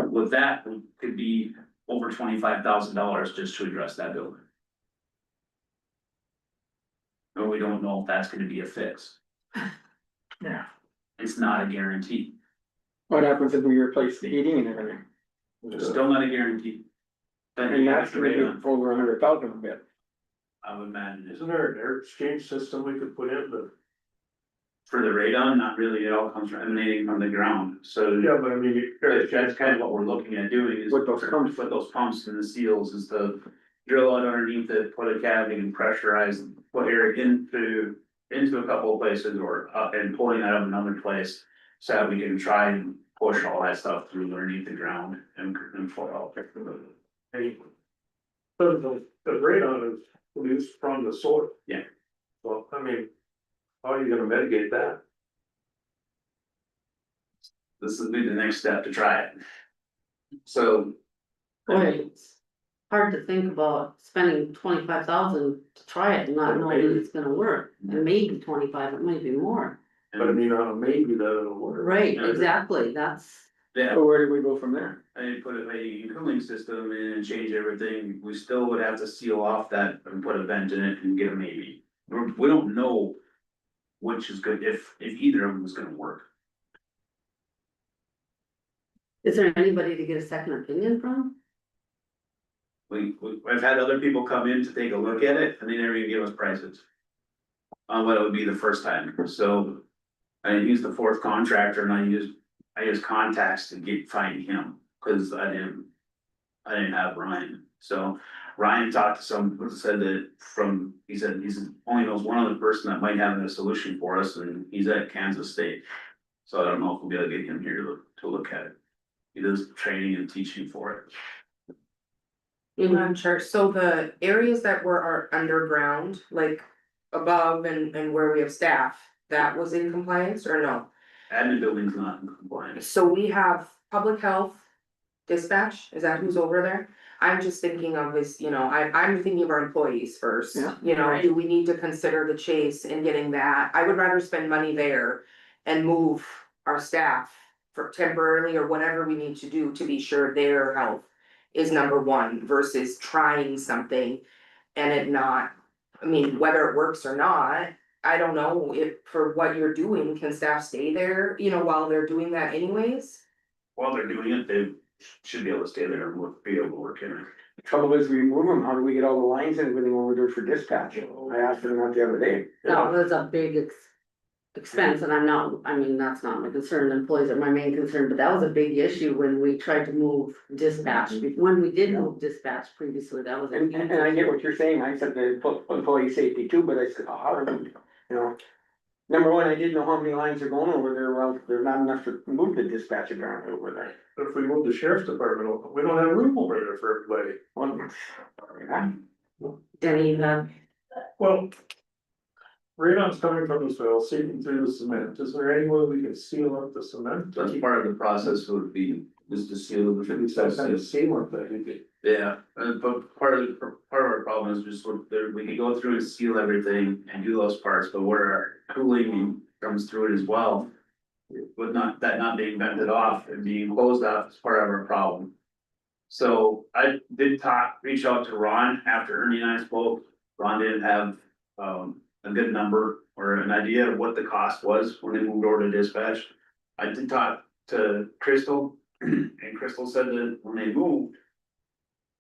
With that, it could be over $25,000 just to address that building. But we don't know if that's gonna be a fix. Yeah. It's not a guarantee. What happens if we replace the heating and everything? It's still not a guarantee. Then And you that's have to gonna rate on, be over 100,000 a bit. I would imagine it's Isn't there an air exchange system we could put in, but? for the radon, not really, it all comes from emanating from the ground, so. Yeah, but I mean. That's kind of what we're looking at doing is. With those pumps. With those pumps and the seals is to drill out underneath it, put a cavity and pressurize, put air into a couple of places or up and pulling out of another place. So that we can try and push all that stuff through underneath the ground and pull out. Hey, so the radon is produced from the soil. Yeah. Well, I mean, how are you gonna mitigate that? This will be the next step to try it. So Right. hard to think about spending 25,000 to try it and not knowing that it's gonna work. And maybe 25, it might be more. But I mean, maybe that'll work. Right, exactly, that's, Yeah, So where do we go from there? I put a cooling system in and change everything, we still would have to seal off that and put a vent in it and get a maybe. We don't know which is good, if either of them is gonna work. is there anybody to get a second opinion from? I've had other people come in to take a look at it and they never even give us prices. On what it would be the first time, so I used the fourth contractor and I used contacts to find him, cause I didn't have Ryan. So Ryan talked to said that he said he's only knows one other person that might have a solution for us and he's at Kansas State. So I don't know if we'll be able to get him here to look at it. He does training and teaching for it. I'm not sure, so the areas that are underground, like above and where we have staff, that was in compliance or no? Admin building's not in compliance. So we have public health dispatch, is that who's over there? I'm just thinking of this, I'm thinking of our employees first, Yeah. do we need to consider the chase and getting that? I would rather spend money there and move our staff for temporarily or whatever we need to do to be sure their health is number one versus trying something and it not, I mean, whether it works or not, I don't know if for what you're doing, can staff stay there, while they're doing that anyways? While they're doing it, they should be able to stay there and be able to work in it. The trouble is, we move them, how do we get all the lines and everything over there for dispatch? I asked them that the other day. That was a big expense, and that's not my concern, employees are my main concern, but that was a big issue when we tried to move dispatch. When we did move dispatch previously, that was a And, huge. and I get what you're saying, I said the employee safety too, but I said, oh, how do we, number one, I didn't know how many lines are going over there, well, there's not enough to move the dispatch apparently over there. But if we move the sheriff's department, we don't have room over there for everybody. Well, yeah. Denny, Well. Radon's coming from the soil, seeping through the cement, is there any way we can seal up the cement? That's part of the process would be, is to seal the. It's that kind of sealant that you could. Yeah, but part of our problem is just we could go through and seal everything and do those parts, but where our cooling comes through it as well. With not being vented off and being closed off is part of our problem. So I did reach out to Ron after Ernie and I spoke. Ron didn't have a good number or an idea of what the cost was when they moved over to dispatch. I did talk to Crystal and Crystal said that when they moved,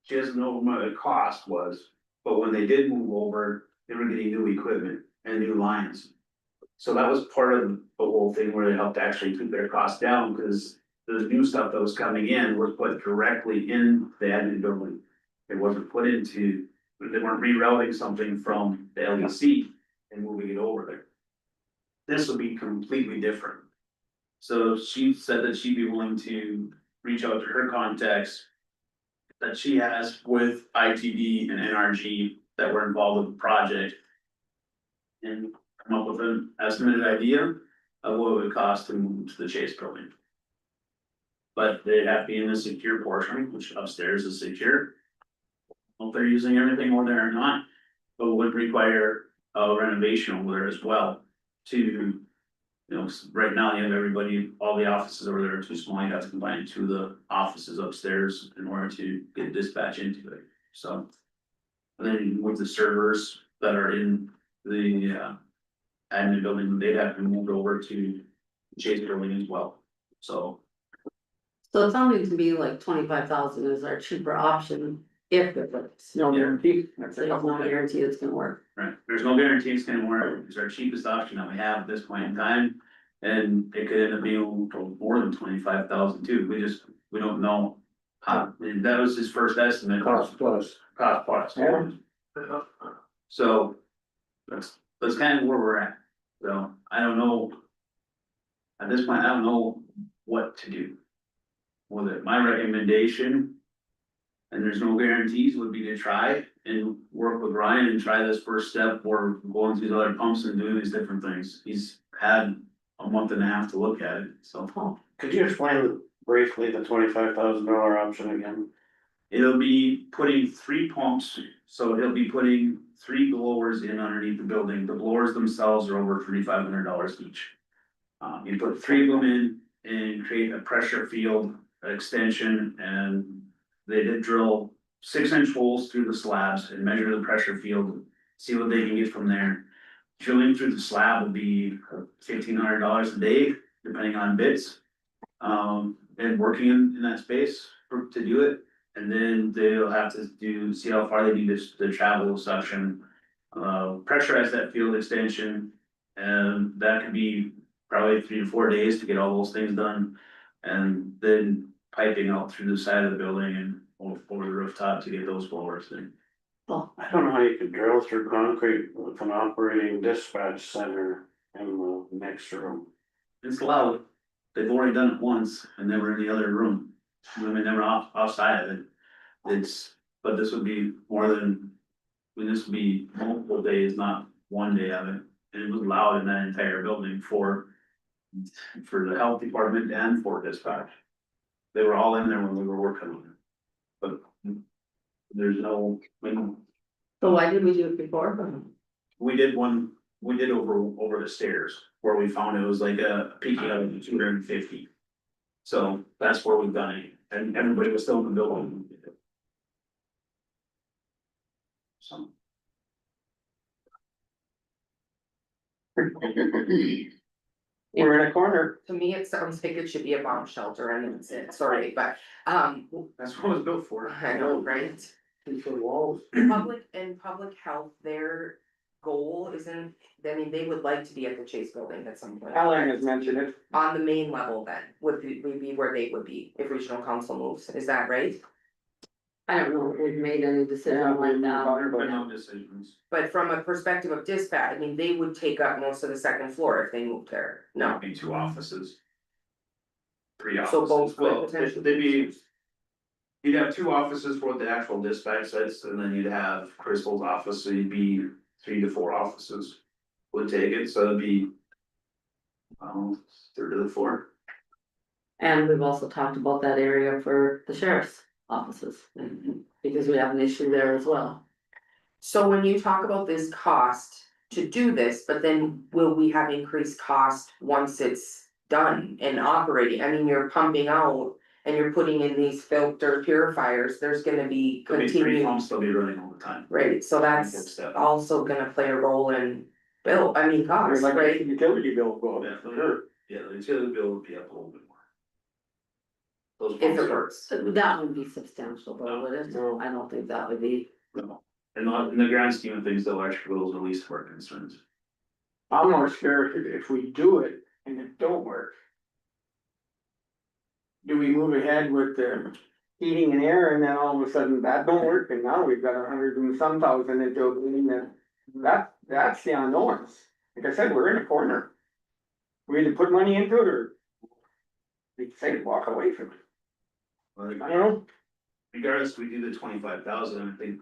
she doesn't know what the cost was, but when they did move over, they were getting new equipment and new lines. So that was part of the whole thing where they helped actually keep their costs down, because the new stuff that was coming in was put directly in the admin building. It wasn't put into, they weren't rerouting something from the LEC and moving it over there. This would be completely different. So she said that she'd be willing to reach out to her contacts that she has with ITD and NRG that were involved with the project. And come up with an estimated idea of what it would cost to move to the Chase building. But they have to be in the secure portion, which upstairs is secure. I don't know if they're using everything over there or not, but would require a renovation over there as well. To, right now you have everybody, all the offices over there are too small, you have to combine two of the offices upstairs in order to get dispatch into it, so. And then with the servers that are in the admin building, they'd have to move over to Chase building as well, so. so it sounded to me like 25,000 is our cheaper option if it works. No guarantee. That's There's no guarantee it's gonna work. Right, there's no guarantee it's gonna work, it's our cheapest option that we have at this point in time. And it could end up being more than 25,000 too, we don't know. And that was his first estimate. Cost plus. Cost plus. Yeah. So, that's kind of where we're at, so I don't know. At this point, I don't know what to do. With it, my recommendation. And there's no guarantees, would be to try and work with Ryan and try this first step or going through these other pumps and doing these different things. He's had a month and a half to look at it, so. Could you explain briefly the $25,000 option again? It'll be putting 3 pumps, so he'll be putting 3 blowers in underneath the building. The blowers themselves are over $3,500 each. You put 3 of them in and create a pressure field extension, and they did drill 6-inch holes through the slabs and measure the pressure field, see what they can get from there. Drilling through the slab will be $1,500 a day, depending on bits. And working in that space to do it. And then they'll have to see how far they do the travel suction. Pressurize that field extension, and that could be probably 3 to 4 days to get all those things done. And then piping out through the side of the building and over the rooftop to get those blowers in. I don't know how you could drill through concrete with an operating dispatch center in the next room. It's loud. They've already done it once and they were in the other room. I mean, they were outside of it. But this would be this would be multiple days, not one day of it. And it was loud in that entire building for the health department and for dispatch. They were all in there when we were working on it. But there's no, So why didn't we do it before? we did over the stairs where we found it was like a peaking of 250. So that's where we've done it, and everybody was still in the building. So. We're in a corner. To me, it sounds like it should be a bomb shelter and that's it, sorry, but, That's what it was built for. I know, right? For walls. Public health, their goal isn't, I mean, they would like to be at the Chase Building at some point. Alan has mentioned it. On the main level then, would be where they would be if regional council moves, is that right? I don't know if we've made any decision like that. But no decisions. But from a perspective of dispatch, I mean, they would take up most of the second floor if they moved there, no. Be 2 offices. 3 So both offices, could well, potentially they'd be. You'd have 2 offices for the actual dispatch sites, and then you'd have Crystal's office, so you'd be 3 to 4 offices. Would take it, so it'd be. 3rd of the floor. And we've also talked about that area for the sheriff's offices, because we have an issue there as well. So when you talk about this cost to do this, but then will we have increased cost once it's done and operating? I mean, you're pumping out and you're putting in these filter purifiers, there's gonna be There'll be 3 continued, pumps, they'll be running all the time. right, so that's also gonna play a role in cost, Like a right? utility bill go up. Yeah, for sure. Yeah, the utility bill would be up a little bit more. Those If pumps it are, works. So that would be substantial, though, would it? No. I don't think that would be. no. And in the grand scheme of things, the electric bill is the least of our concerns. I'm more scared if we do it and it don't work. Do we move ahead with the heating and air and then all of a sudden that don't work and now we've got 100 and some thousand into a building that's the unknowns. Like I said, we're in a corner. We either put money into it or we say walk away from it. Like, I don't know. regardless, we do the 25,000, I think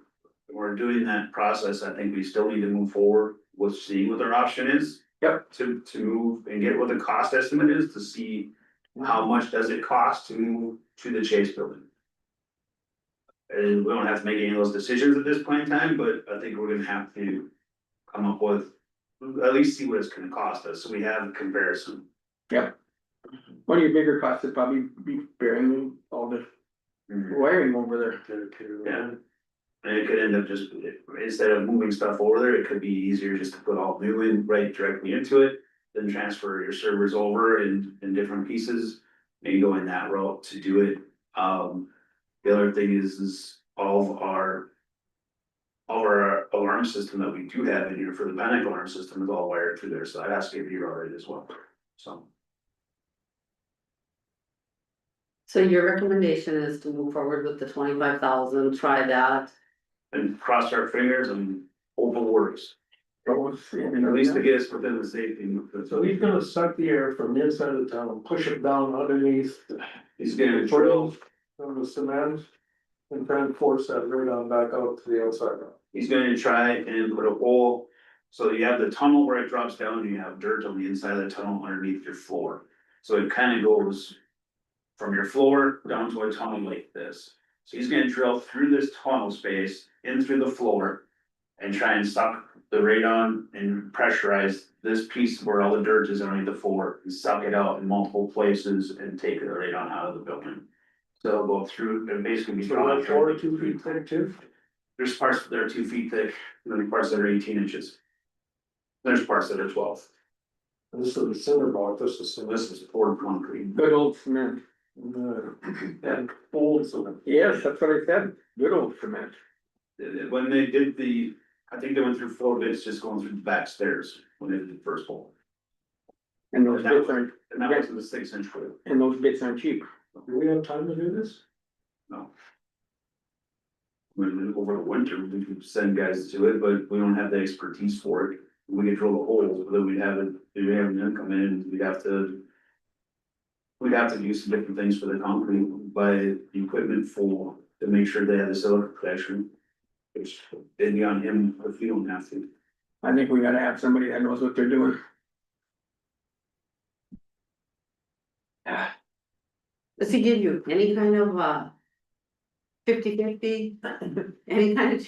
if we're doing that process, I think we still need to move forward with seeing what our option is. Yep. To move and get what the cost estimate is to see how much does it cost to move to the Chase Building. And we don't have to make any of those decisions at this point in time, but I think we're gonna have to come up with, at least see what it's gonna cost us, so we have a comparison. One of your bigger costs would probably be bearing all the wiring over there. Yeah. And it could end up just, instead of moving stuff over there, it could be easier just to put all new in right directly into it. Then transfer your servers over in different pieces and go in that route to do it. The other thing is all of our alarm system that we do have in here for the panic alarm system is all wired through there, so that has to get rerouted as well, so. So your recommendation is to move forward with the 25,000, try that. And cross our fingers and hope it works, at least to get us within the safety. So he's gonna suck the air from the inside of the town, push it down underneath. He's gonna drill, On the cement and try and force that radon back out to the outside. he's gonna try and put a hole, so you have the tunnel where it drops down, and you have dirt on the inside of the tunnel underneath your floor. So it kind of goes from your floor down to a tunnel like this. So he's gonna drill through this tunnel space, in through the floor. And try and suck the radon and pressurize this piece where all the dirt is underneath the floor, and suck it out in multiple places and take the radon out of the building. So it'll go through and basically be. So that 4 2 feet thick too? There's parts that are 2 feet thick, and then parts that are 18 inches. There's parts that are 12. This is the cinder block, this is Poured concrete. Good old cement. and old cement. Yes, that's what I said, good old cement. When they did I think they went through 4 bits just going through the back stairs when they did the first hole. And those That bits was- aren't, And that was in the 6-inch hole. and those bits aren't cheap. Do we have time to do this? No. When over the winter, we could send guys to it, but we don't have the expertise for it. We could drill the holes, but then we'd have them come in, we'd have to. We'd have to do some different things for the concrete, buy the equipment for, to make sure they have the silica protection. Which it'd be on him if we don't have to. I think we gotta have somebody that knows what they're doing. Does he give you any kind of 50-50? Any kind of?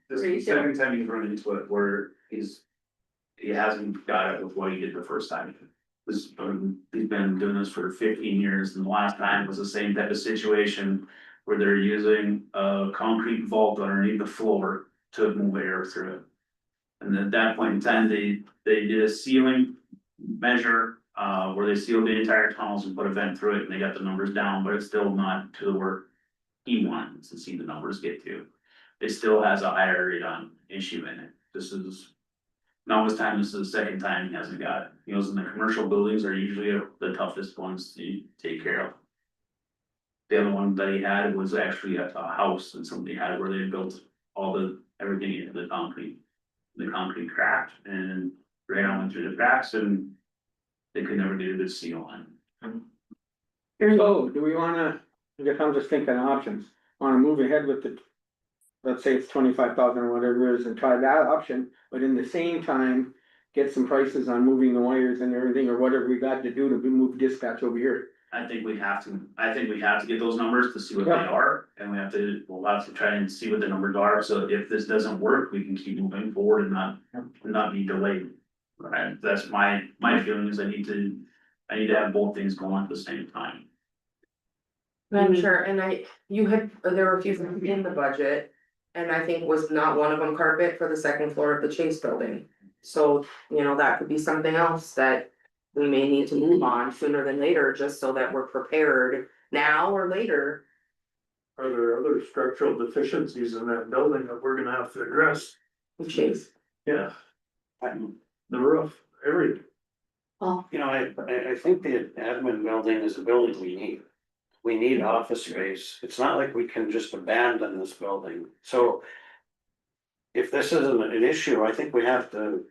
This is the Ratio. second time he's run into it where he hasn't got it with what he did the first time. This, he's been doing this for 15 years, and the last time was the same type of situation. Where they're using a concrete vault underneath the floor to move air through it. And at that point in time, they did a sealing measure, where they sealed the entire tunnels and put a vent through it, and they got the numbers down, but it's still not to where he wants to see the numbers get to. It still has a higher radon issue in it. This is the second time he hasn't got it. He knows in the commercial buildings are usually the toughest ones to take care of. The other one that he had was actually a house that somebody had where they built everything into the concrete. The concrete cracked and radon went through the cracks and they could never get a good seal on. So, do we wanna, I guess I'm just thinking options, wanna move ahead with the. Let's say it's 25,000 or whatever it is and try that option, but in the same time. Get some prices on moving the wires and everything or whatever we got to do to move dispatch over here. I think we have to get those numbers to see what they Yeah. are, and we'll have to try and see what the numbers are, so if this doesn't work, we can keep moving forward and not be delayed. Right, that's my feeling is I need to have both things going at the same time. I'm sure, and there were a few things in the budget, and I think was not one of them carpet for the second floor of the Chase building. So, that could be something else that we may need to move on sooner than later, just so that we're prepared now or later. Are there other structural deficiencies in that building that we're gonna have to address? with Chase. Yeah, I'm- the roof, everything. I think the admin building is a building we need. We need office space. It's not like we can just abandon this building, so. If this isn't an issue, I think we have to.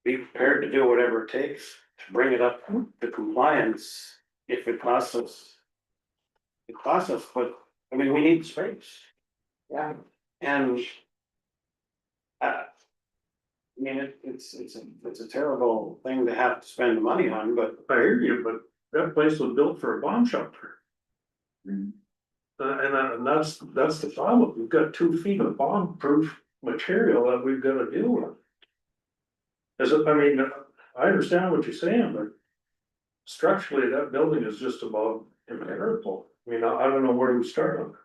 Be prepared to do whatever it takes to bring it up to compliance if it costs us. It costs us, but I mean, we need space. Yeah. And. I mean, it's a terrible thing to have to spend money on, but I hear you, but that place was built for a bomb shelter. Mhm. And that's the problem, we've got 2 feet of bomb-proof material that we've gotta deal with. I understand what you're saying, but structurally, that building is just about impenetrable. I don't know where to start on.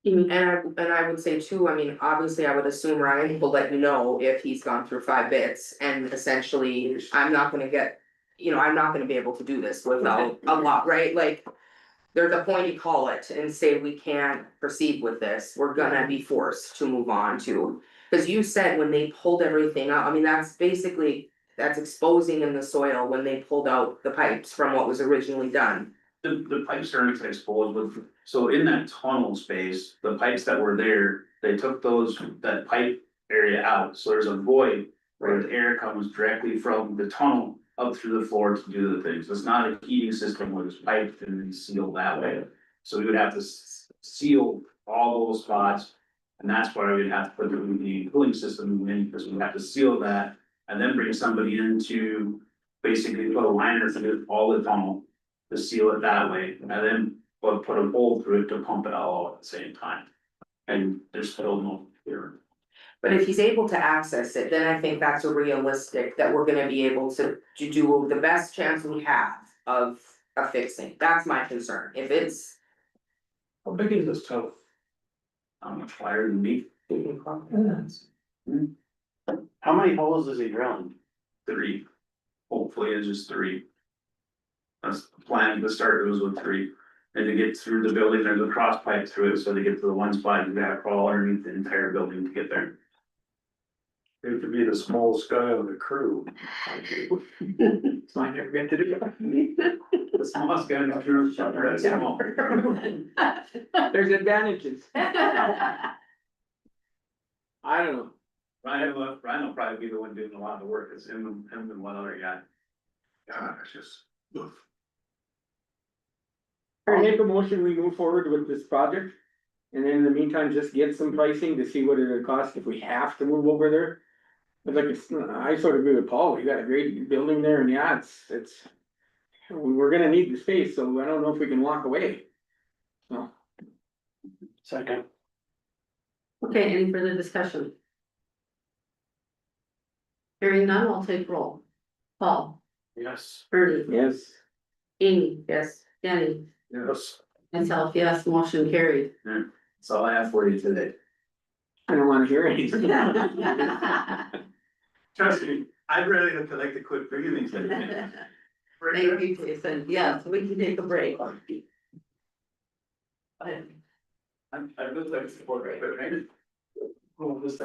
And I would say too, obviously, I would assume Ryan will let you know if he's gone through 5 bits, and essentially, I'm not gonna be able to do this without a lot, right? Like. There's a point you call it and say we can't proceed with this, we're gonna be forced to move on to. Cause you said when they pulled everything out, that's exposing in the soil when they pulled out the pipes from what was originally done. The pipes are exposed with, so in that tunnel space, the pipes that were there, they took that pipe area out, so there's a void. Where the air comes directly from the tunnel up through the floor to do the things, it's not a heating system where it's piped and sealed that way. So we would have to seal all those spots, and that's why we'd have to put the cooling system in, because we have to seal that. And then bring somebody in to basically put a liner through all the tunnel. to seal it that way, and then put a hole through it to pump it all out at the same time. And there's still no clear. But if he's able to access it, then I think that's a realistic, that we're gonna be able to do the best chance we have of fixing, that's my concern, if it's. How big is this tunnel? How much wider than me? How many holes is he drilling? 3. Hopefully it's just 3. That's the plan, to start it was with 3. And to get through the building, there's a cross pipe through it, so to get to the one spot, you gotta crawl underneath the entire building to get there. It could be the smallest guy on the crew. So I never get to do it. The smallest guy in the crew, that's small. There's advantages. I don't know. Ryan will probably be the one doing a lot of the work, it's him and one other guy. Gosh, just. I make a motion, we move forward with this project. And then in the meantime, just get some pricing to see what it would cost if we have to move over there. But like, I sort of agree with Paul, we got a great building there and yeah, it's. We're gonna need the space, so I don't know if we can walk away. So, Second. Okay, any further discussion? Hearing none, I'll take roll. Paul, Yes. Ernie, yes. Amy, yes, Danny, Yes. myself, yes, motion carried. That's all I have for you today. I don't wanna hear anything. Trust me, I'd really like to quit breathing. Thank you, Jason, yes, we can take a break. I really like to support it, right? Well, this.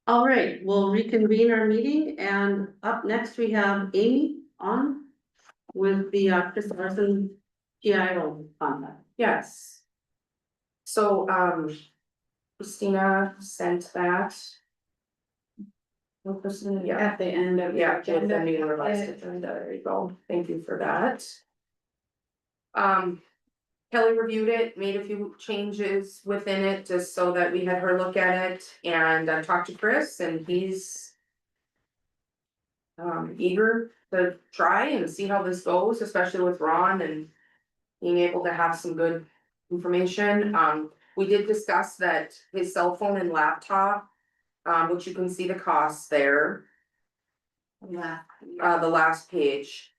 All right, we'll reconvene our meeting, and up next we have Amy on with the Chris Larson PIO contact. Yes. So, Christina sent that. No, Christina, yeah, At the end of. the yeah, with the agenda new revised packet. agenda, there you go, thank you for that. Kelly reviewed it, made a few changes within it, just so that we had her look at it, and I talked to Chris, and he's eager to try and see how this goes, especially with Ron and being able to have some good information. We did discuss that his cell phone and laptop, which you can see the costs there, Yeah. the last page.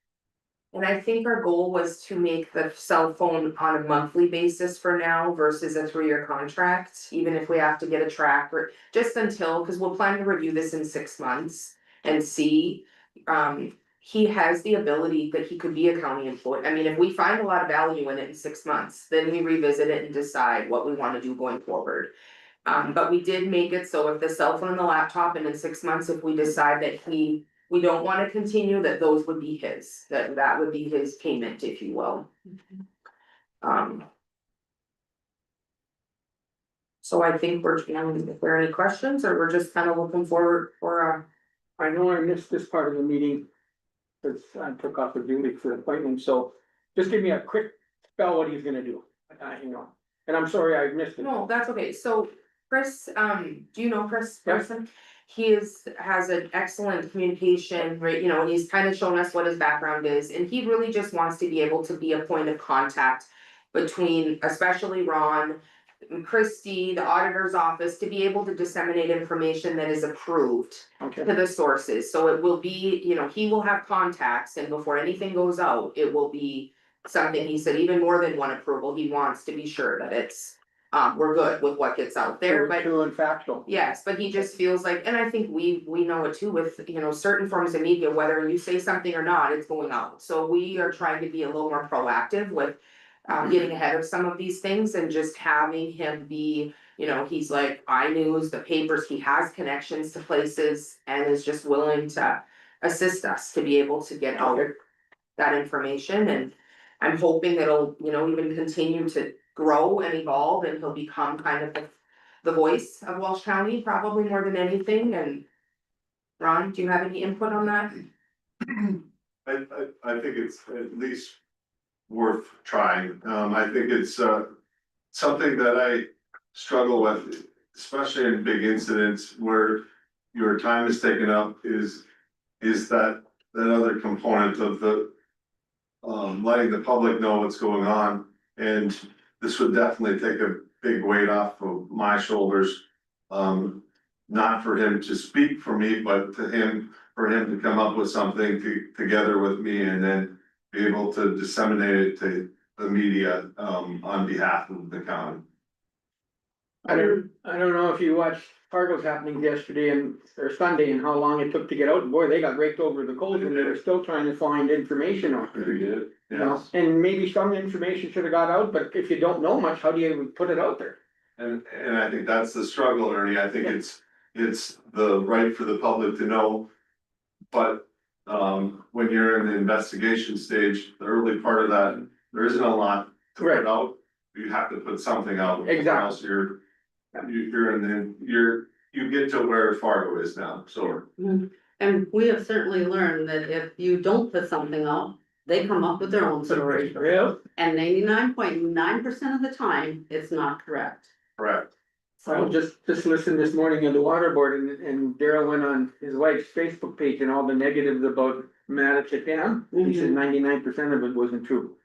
And I think our goal was to make the cell phone on a monthly basis for now versus a 3-year contract, even if we have to get a tracker, just until, because we'll plan to review this in 6 months and see. He has the ability that he could be a county employee. I mean, if we find a lot of value in it in 6 months, then we revisit it and decide what we wanna do going forward. But we did make it so if the cell phone and the laptop, and in 6 months, if we decide that we don't wanna continue, that those would be his, that would be his payment, if you will. So I think if there are any questions, or we're just kind of looking forward for I know I missed this part of the meeting. Cause I took off the duty for the appointment, so just give me a quick spell what he's gonna do, you know, and I'm sorry I missed it. no, that's okay, so Chris, do you know Chris Yeah. person? Has an excellent communication, right, you know, and he's kind of shown us what his background is, and he really just wants to be able to be a point of contact between, especially Ron, Christie, the auditor's office, to be able to disseminate information that is approved Okay, to the sources, so it will be, you know, he will have contacts, and before anything goes out, it will be something, he said, even more than one approval, he wants to be sure that it's, we're good with what gets out there, but. true and factual. Yes, but he just feels like, and I think we know it too with, you know, certain forms of media, whether you say something or not, it's going out. So we are trying to be a little more proactive with getting ahead of some of these things and just having him be, you know, he's like, news, the papers, he has connections to places and is just willing to assist us to be able to get out that information, and I'm hoping that it'll, you know, even continue to grow and evolve, and he'll become kind of the voice of Walsh County, probably more than anything, and Ron, do you have any input on that? I think it's at least worth trying. I think it's something that I struggle with, especially in big incidents where your time is taken up, is that other component of the letting the public know what's going on. And this would definitely take a big weight off of my shoulders. Not for him to speak for me, but for him to come up with something together with me and then be able to disseminate it to the media, on behalf of the county. I don't know if you watched Fargo's happenings yesterday or Sunday and how long it took to get out. Boy, they got raked over the coals and they're still trying to find information on it. Very good. You know, and maybe some information should have got out, but if you don't know much, how do you put it out there? And I think that's the struggle, Ernie. I think it's the right for the public to know. But when you're in the investigation stage, the early part of that, there isn't a lot to put out. You have to put something out. Or else you get to where Fargo is now, so. And we have certainly learned that if you don't put something out, they come up with their own story. Yeah. And 99.9% of the time, it's not correct. Correct. So just listened this morning to the water board and Daryl went on his wife's Facebook page and all the negatives about Mattachitan. He said 99% of it wasn't true.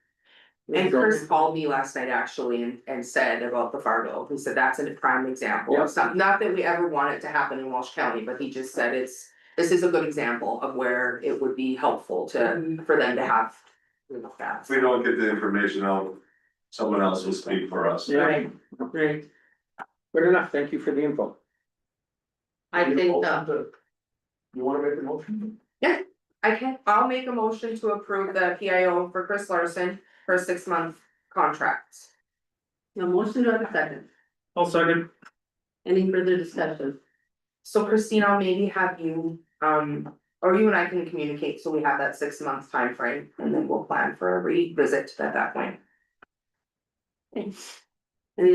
And Chris called me last night actually and said about the Fargo, he said that's a prime example of something, not that we ever want it to happen in Walsh County, but he just said this is a good example of where it would be helpful for them to have. That. If we don't get the information out, someone else will speak for us. Yeah, great. Good enough, thank you for the info. I think, You wanna make a motion? I'll make a motion to approve the PIO for Chris Larson for a 6-month contract. the motion to have a second. I'll second. Any further discussion? So Christina, I'll maybe have you, or you and I can communicate, so we have that 6 month time frame, and then we'll plan for a revisit at that point. Any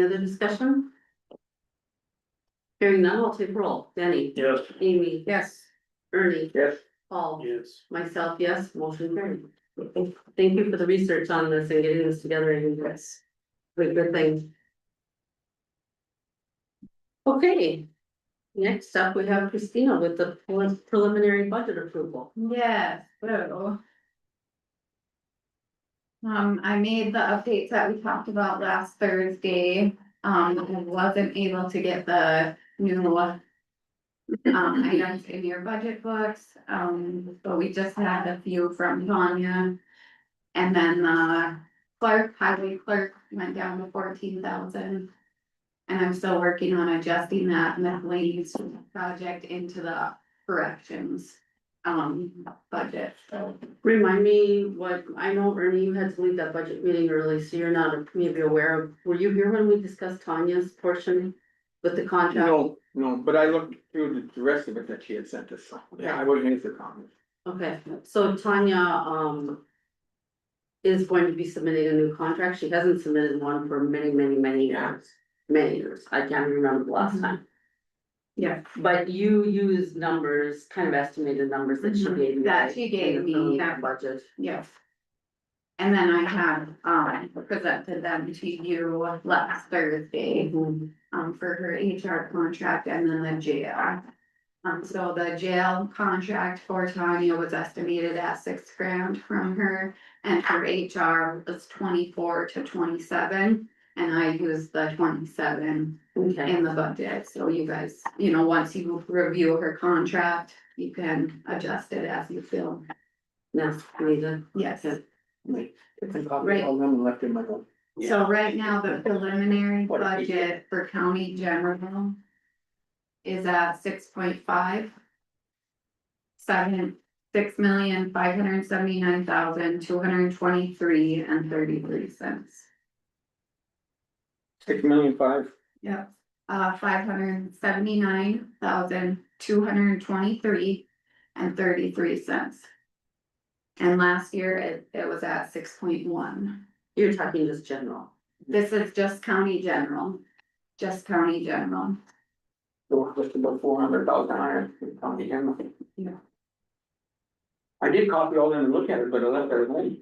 other discussion? Hearing none, I'll take roll. Danny, Yes. Amy, Yes. Ernie, Yes, Paul, Yes. myself, yes, motion carried. Thank you for the research on this and getting this together and yes, good thing. Okay, next up, we have Christina with the preliminary budget approval. Yes, so. I made the updates that we talked about last Thursday, I wasn't able to get the new. Items in your budget books, but we just had a few from Tanya. And then the clerk, highway clerk went down to 14,000. And I'm still working on adjusting that miscellaneous project into the corrections, budget, so. Remind me what, I know Ernie, you had to leave that budget meeting early, so you're not maybe aware of, were you here when we discussed Tanya's portion with the contract? no, but I looked through the rest of it that she had sent us, so, yeah, I wasn't into the comments. Okay, so Tanya, is going to be submitting a new contract. She hasn't submitted one for many years. Many years. I can't remember the last time. Yeah. But you use numbers, kind of estimated numbers that she gave you. That right, she gave in the me, preliminary budget. Yes. And then I had, presented them to you last Thursday. Mhm. For her HR contract and then the jail. So the jail contract for Tanya was estimated at $6,000 from her, and for HR was 24 to 27. And I used the 27 Okay, in the budget, so you guys, once you review her contract, you can adjust it as you feel. that's needed. Yes. It's a copy, all of them left in my phone. So right now, the preliminary What a piece. budget for county general is at 6.5. 6,579,223.33. 6,000,005. Yep, 579,223.33. And last year it was at 6.1. You're talking just general. This is just county general, just county general. So it's just about 400,000 higher than county general. Yeah. I did copy all them and look at it, but I left it at home.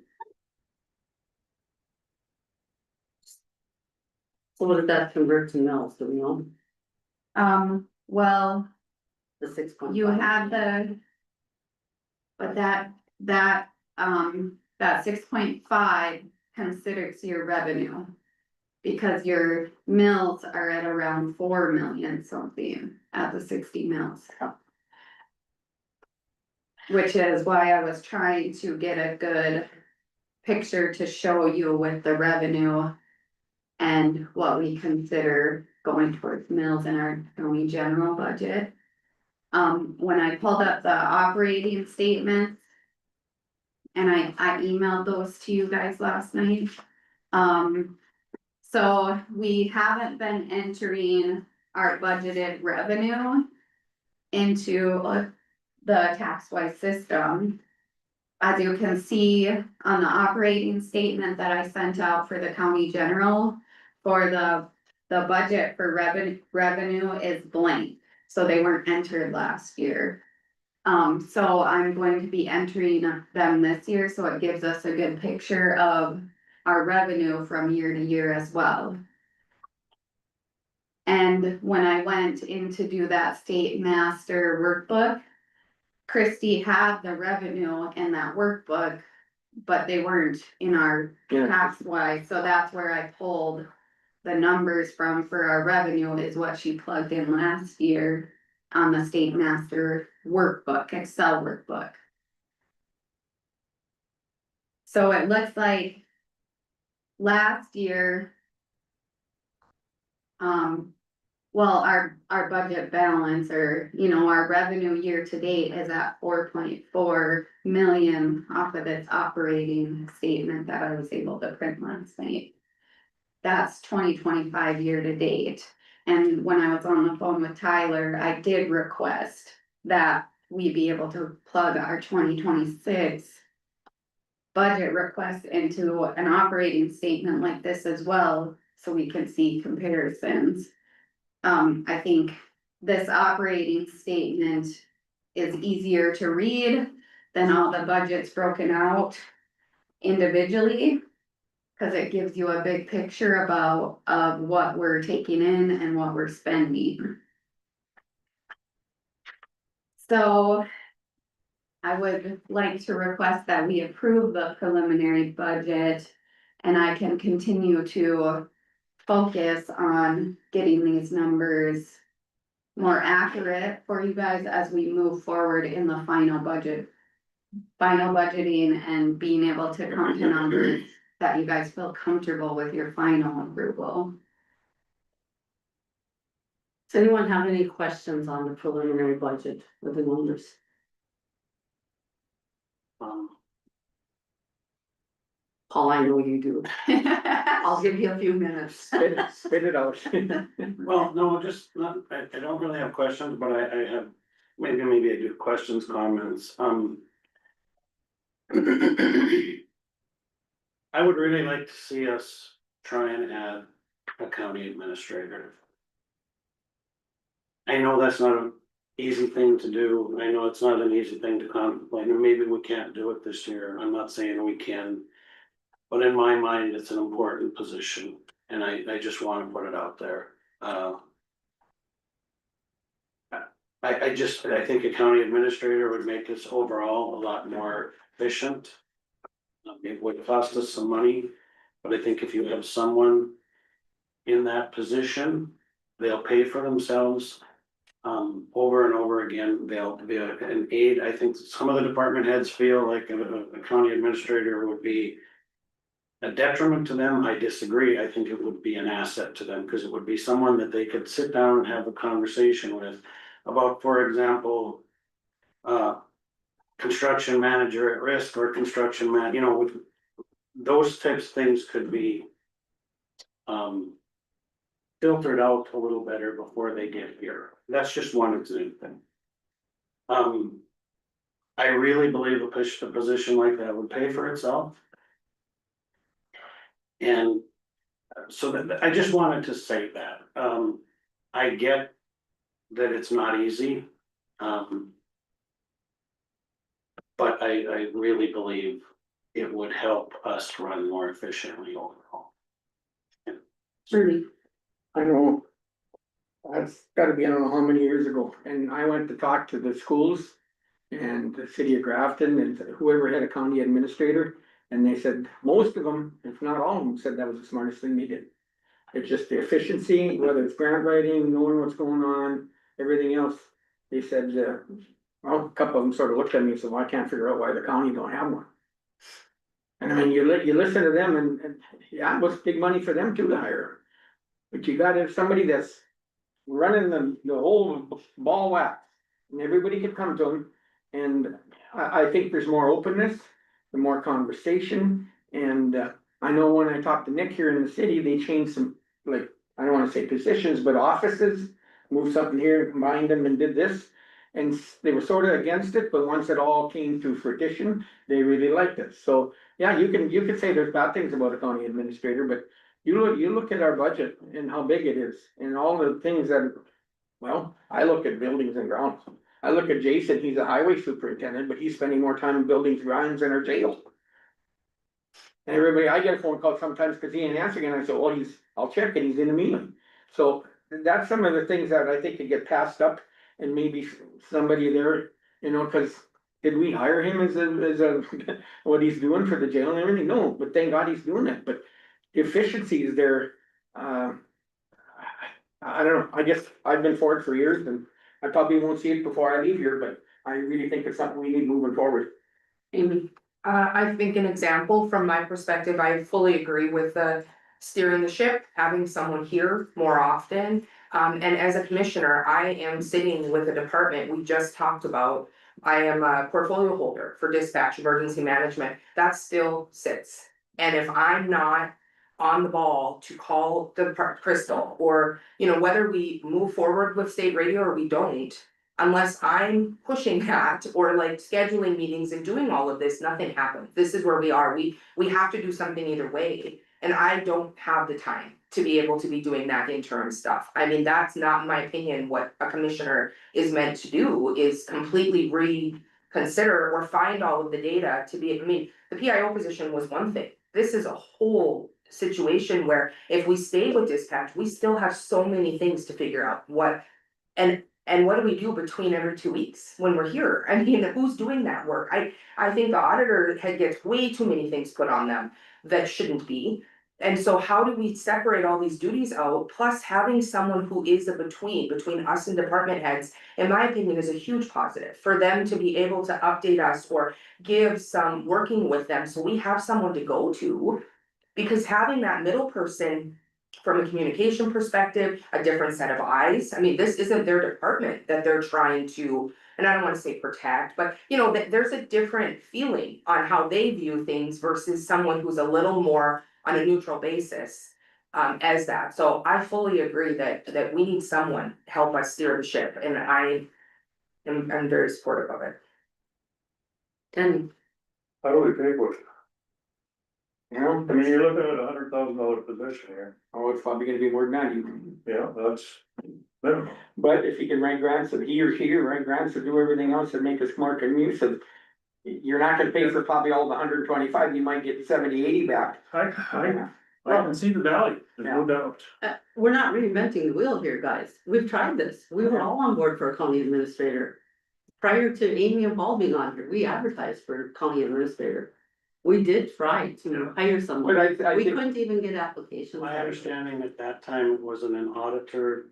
So what did that convert to mils, do we know? Well, The 6.5? you have the. But that 6.5 considers your revenue. Because your mills are at around 4 million something at the 60 mills. Which is why I was trying to get a good picture to show you with the revenue. And what we consider going towards mills in our county general budget. When I pulled up the operating statements. And I emailed those to you guys last night. So we haven't been entering our budgeted revenue into the tax-wise system. As you can see on the operating statement that I sent out for the county general, for the budget for revenue is blank, so they weren't entered last year. So I'm going to be entering them this year, so it gives us a good picture of our revenue from year to year as well. And when I went in to do that state master workbook, Christie had the revenue in that workbook, but they weren't in our Yeah. tax wise, so that's where I pulled the numbers from for our revenue is what she plugged in last year on the state master workbook, Excel workbook. So it looks like last year, well, our budget balance or, our revenue year to date is at 4.4 million off of this operating statement that I was able to print last night. That's 2025 year to date. And when I was on the phone with Tyler, I did request that we be able to plug our 2026 budget request into an operating statement like this as well, so we can see comparisons. I think this operating statement is easier to read than all the budgets broken out individually. Cause it gives you a big picture about, of what we're taking in and what we're spending. So I would like to request that we approve the preliminary budget. And I can continue to focus on getting these numbers more accurate for you guys as we move forward in the final budget. Final budgeting and being able to come to numbers that you guys feel comfortable with your final approval. Does anyone have any questions on the preliminary budget with the numbers? Paul, I know you do. I'll give you a few minutes. Spit it out. Well, no, just not, I don't really have questions, but I have, maybe I do questions, comments, I would really like to see us try and add a county administrator. I know that's not an easy thing to do, I know it's not an easy thing to contemplate, and maybe we can't do it this year, I'm not saying we can. But in my mind, it's an important position, and I just wanna put it out there. I think a county administrator would make us overall a lot more efficient. It would cost us some money, but I think if you have someone in that position, they'll pay for themselves. Over and over again, they'll be an aid. I think some of the department heads feel like a county administrator would be a detriment to them. I disagree. I think it would be an asset to them, because it would be someone that they could sit down and have a conversation with about, for example, construction manager at risk, or construction man, you know, those types of things could be filtered out a little better before they get here. That's just one example. I really believe a position like that would pay for itself. And so that, I just wanted to say that, I get that it's not easy. But I really believe it would help us run more efficiently overall. Certainly. I know. That's gotta be, I don't know how many years ago, and I went to talk to the schools and the city of Grafton and whoever had a county administrator. And they said, most of them, if not all of them, said that was the smartest thing they did. It's just the efficiency, whether it's grant writing, knowing what's going on, everything else. They said, well, a couple of them sort of looked at me and said, well, I can't figure out why the county don't have one. And I mean, you listen to them and yeah, it was big money for them too to hire. But you gotta have somebody that's running the whole ball wax, and everybody could come to them. And I think there's more openness, the more conversation, and I know when I talked to Nick here in the city, they changed some, like, I don't wanna say positions, but offices, moved something here, combined them and did this. And they were sort of against it, but once it all came to fruition, they really liked it. So, yeah, you can say there's bad things about a county administrator, but you look at our budget and how big it is and all the things that, well, I look at buildings and grounds. I look at Jason, he's a highway superintendent, but he's spending more time in buildings, grounds than our jail. And everybody, I get a phone call sometimes because he ain't answering, and I say, well, I'll check, and he's in a meeting. So that's some of the things that I think could get passed up, and maybe somebody there, you know, cause did we hire him as a, what he's doing for the jail and everything? No, but thank God he's doing it, but the efficiency is there. I don't know, I guess I've been for it for years, and I probably won't see it before I leave here, but I really think it's something we need moving forward. Amy. I think an example from my perspective, I fully agree with the steering the ship, having someone here more often. And as a commissioner, I am sitting with a department we just talked about. I am a portfolio holder for dispatch emergency management. That still sits. And if I'm not on the ball to call the Crystal, or, you know, whether we move forward with state radio or we don't. Unless I'm pushing that or like scheduling meetings and doing all of this, nothing happens. This is where we are. We have to do something either way. And I don't have the time to be able to be doing that interim stuff. I mean, that's not, in my opinion, what a commissioner is meant to do, is completely reconsider or find all of the data to be, I mean, the PIO position was one thing. This is a whole situation where if we stay with dispatch, we still have so many things to figure out what, and what do we do between every 2 weeks when we're here? I mean, who's doing that work? I think the auditor gets way too many things put on them that shouldn't be. And so how do we separate all these duties out, plus having someone who is a between us and department heads, in my opinion, is a huge positive for them to be able to update us or give some working with them, so we have someone to go to. Because having that middle person from a communication perspective, a different set of eyes, I mean, this isn't their department that they're trying to, and I don't wanna say protect, but you know, there's a different feeling on how they view things versus someone who's a little more on a neutral basis. As that, so I fully agree that we need someone to help us steer the ship, and I'm very supportive of it. Denny, How do we pay for it? You know, I mean, you're looking at $100,000 position here. oh, it's probably gonna be more than that even. Yeah, that's minimum. But if he can write grants, and he or she or write grants or do everything else and make a smart use of. You're not gonna pay for probably all the 125, you might get 70, 80 back. I can see the value, there's no doubt. we're not reinventing the wheel here, guys. We've tried this. We were all on board for a county administrator. Prior to Amy and Paul being on here, we advertised for county administrator. We did try to hire someone. But I We think, couldn't even get applications. My understanding at that time, it wasn't an auditor,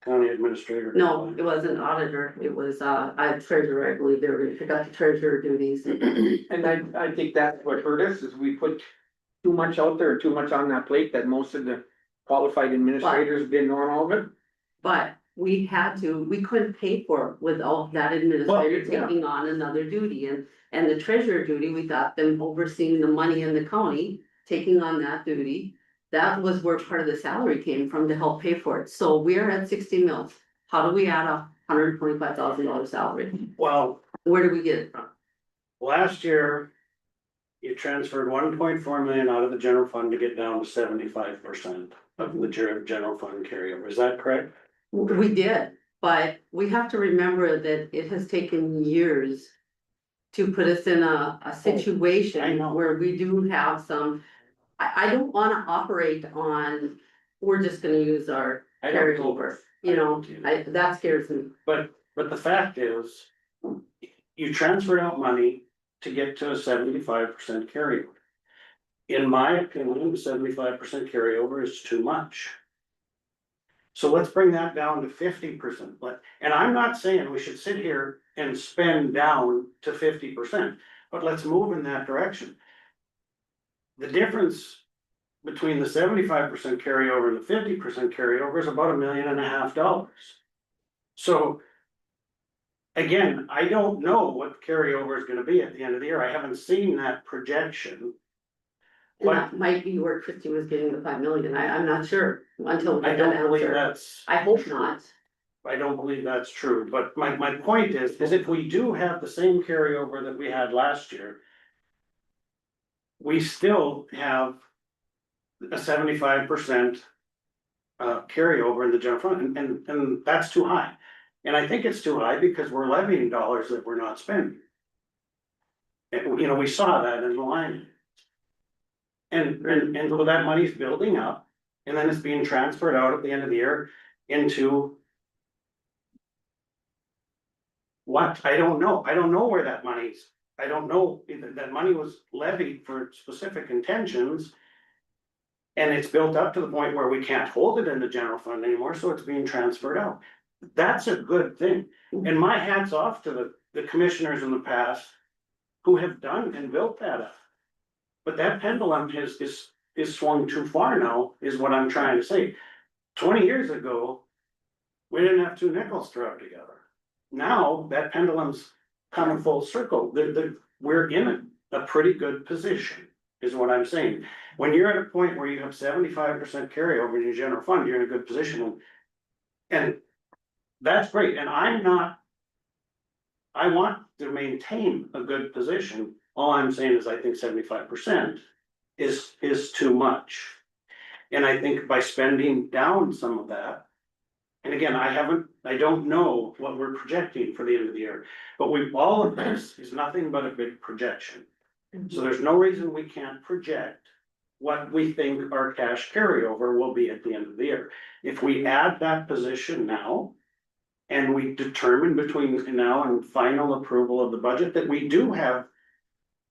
county administrator. No, it wasn't auditor. It was, a treasurer, I believe. They were gonna pick up the treasurer duties. and I think that's what hurt us, is we put too much out there, too much on that plate, that most of the qualified administrators didn't want all of it. But we couldn't pay for it without that administrator yeah. taking on another duty, and the treasurer duty, we got them overseeing the money in the county, taking on that duty. That was where part of the salary came from to help pay for it, so we're at 60 mils. How do we add $125,000 salary? Well, Where do we get it from? last year, you transferred 1.4 million out of the general fund to get down to 75% of the general fund carryover, is that correct? We did, but we have to remember that it has taken years to put us in a I situation know. where we do have some. I don't wanna operate on, we're just gonna use our I don't carryover, you know, that scares me. But the fact is, you transferred out money to get to a 75% carryover. In my opinion, 75% carryover is too much. So let's bring that down to 50%, and I'm not saying we should sit here and spend down to 50%, but let's move in that direction. The difference between the 75% carryover and the 50% carryover is about $1.5 million. So. Again, I don't know what the carryover is gonna be at the end of the year, I haven't seen that projection. And that might be where Christie was getting the 5 million, I'm not sure until we I get that don't believe answer. that's. I hope not. I don't believe that's true, but my point is if we do have the same carryover that we had last year. We still have a 75%. Carryover in the general fund, and that's too high. And I think it's too high because we're levying dollars that we're not spending. And, you know, we saw that in the line. And so that money's building up, and then it's being transferred out at the end of the year into. What? I don't know where that money's, I don't know, that money was levied for specific intentions. And it's built up to the point where we can't hold it in the general fund anymore, so it's being transferred out. That's a good thing, and my hat's off to the commissioners in the past. Who have done and built that up. But that pendulum is swung too far now, is what I'm trying to say. 20 years ago. We didn't have two nickels to rub together. Now that pendulum's coming full circle, we're in a pretty good position. is what I'm saying. When you're at a point where you have 75% carryover in your general fund, you're in a good position. And that's great, and I'm not. I want to maintain a good position. All I'm saying is I think 75% is too much. And I think by spending down some of that. And again, I don't know what we're projecting for the end of the year, but all of this is nothing but a big projection. So there's no reason we can't project what we think our cash carryover will be at the end of the year. If we add that position now, and we determine between now and final approval of the budget that we do have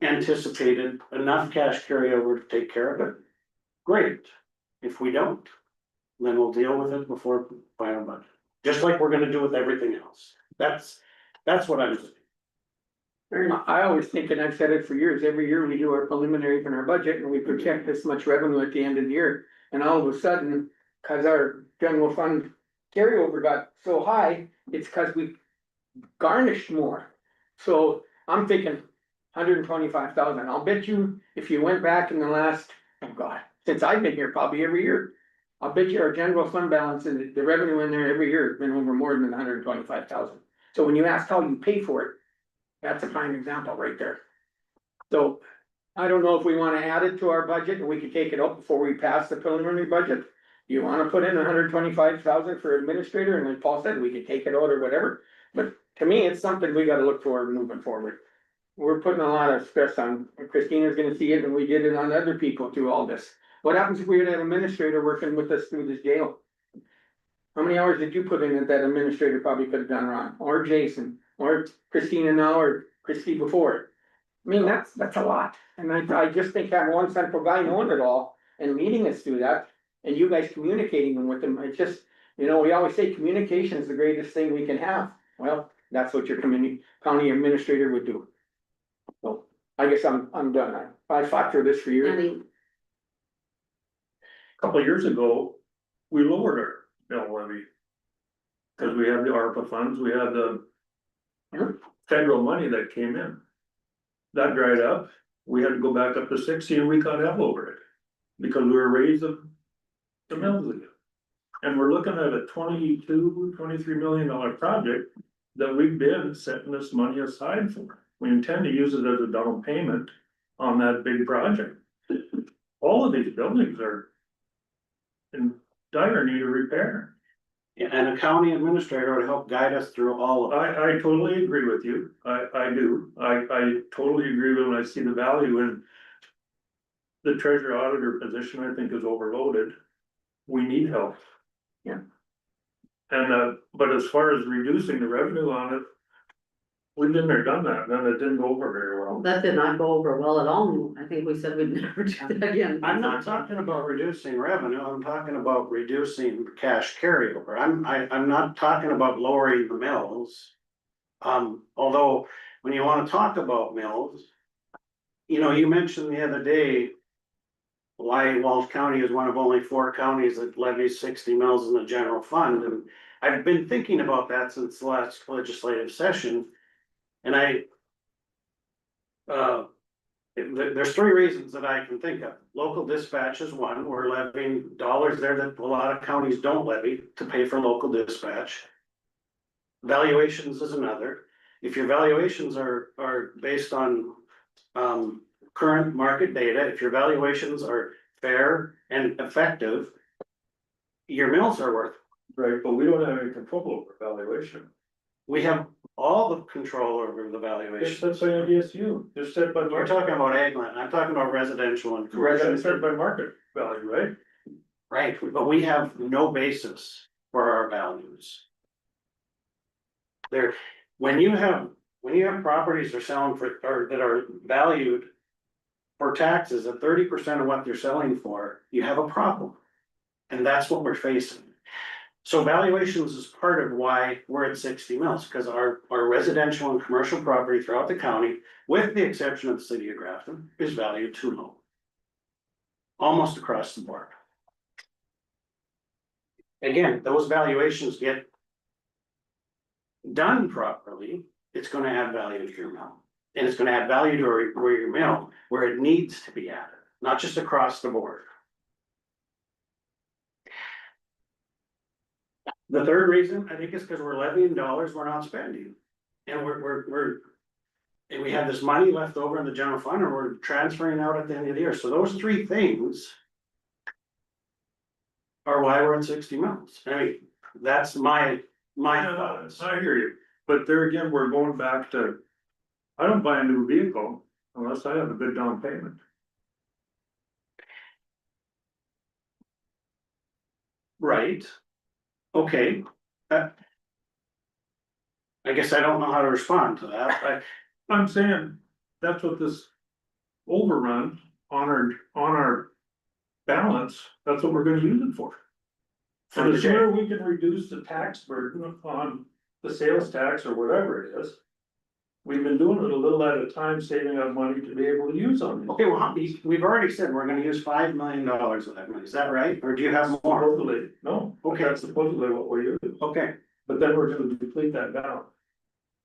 anticipated enough cash carryover to take care of it, great. If we don't, then we'll deal with it before final budget, just like we're gonna do with everything else. That's what I'm saying. Fair enough. I always think, and I've said it for years, every year we do our preliminaries and our budget and we project this much revenue at the end of the year. And all of a sudden, cause our general fund carryover got so high, it's cause we garnished more. So I'm thinking 125,000. I'll bet you if you went back in the last, oh God, since I've been here, probably every year. I'll bet you our general fund balance and the revenue in there every year has been over more than 125,000. So when you ask how you pay for it, that's a prime example right there. So I don't know if we wanna add it to our budget and we can take it up before we pass the preliminary budget. You wanna put in 125,000 for administrator, and like Paul said, we could take it out or whatever, but to me, it's something we gotta look for moving forward. We're putting a lot of stress on, Christina's gonna see it, and we did it on other people through all this. What happens if we had an administrator working with us through this jail? How many hours did you put in that administrator probably could have done, Ron, or Jason, or Christina now, or Christie before? I mean, that's a lot, and I just think having one central guy knowing it all and leading us through that, and you guys communicating with them, it's just, we always say communication is the greatest thing we can have. Well, that's what your county administrator would do. So, I guess I'm done, I fought through this for years. Any, Couple of years ago, we lowered our mill levy. Cause we had the ARPA funds, we had the federal money that came in. That dried up, we had to go back up to 60 and we got up over it. Because we were raising the mills again. And we're looking at a $23 million project that we've been setting this money aside for. We intend to use it as a down payment on that big project. All of these buildings are in dire need of repair. Yeah, and a county administrator would help guide us through all of it. I totally agree with you, I do, I totally agree with when I see the value in. The treasurer auditor position, I think, is overloaded, we need help. Yeah. And but as far as reducing the revenue on it. We've been there, done that, and it didn't go over very well. that did not go over well at all. I think we said we'd never do that again. I'm not talking about reducing revenue, I'm talking about reducing cash carryover. I'm not talking about lowering the mills. Although, when you wanna talk about mills. You mentioned the other day. Why Walsh County is one of only 4 counties that levies 60 mills in the general fund, and I've been thinking about that since the last legislative session. And there's 3 reasons that I can think of. Local dispatch is one, we're levying dollars there that a lot of counties don't levy to pay for local dispatch. Valuations is another. If your valuations are based on current market data, if your valuations are fair and effective, your mills are worth. Right, but we don't have any control over valuation. We have all the control over the valuation. That's why IDSU, they're set by We're market. talking about ag land, I'm talking about residential and They're commercial. set by market value, right? Right, but we have no basis for our values. When you have properties that are selling for, or that are valued. For taxes at 30% of what they're selling for, you have a problem. And that's what we're facing. So valuations is part of why we're at 60 mills, because our residential and commercial property throughout the county, with the exception of the city of Grafton, is valued too low. Almost across the board. Again, those valuations get done properly, it's gonna add value to your mill. And it's gonna add value to your mill where it needs to be added. not just across the board. The third reason, I think, is because we're levying dollars we're not spending. And and we have this money left over in the general fund, and we're transferring out at the end of the year, so those three things are why we're at 60 mils. I mean, that's my thoughts. I hear you, but there again, we're going back to, I don't buy a new vehicle unless I have a good down payment. Right, okay. I guess I don't know how to respond to that, I'm saying, that's what this overrun on our balance, that's what we're gonna use it for. And the sooner we can reduce the tax burden on the sales tax or whatever it is. We've been doing it a little at a time, saving up money to be able to use on it. okay, well, we've already said we're gonna use $5 million of that money, is that right, or do you have more? Supposedly, no, Okay. that's supposedly what we use, Okay, but then we're gonna deplete that balance.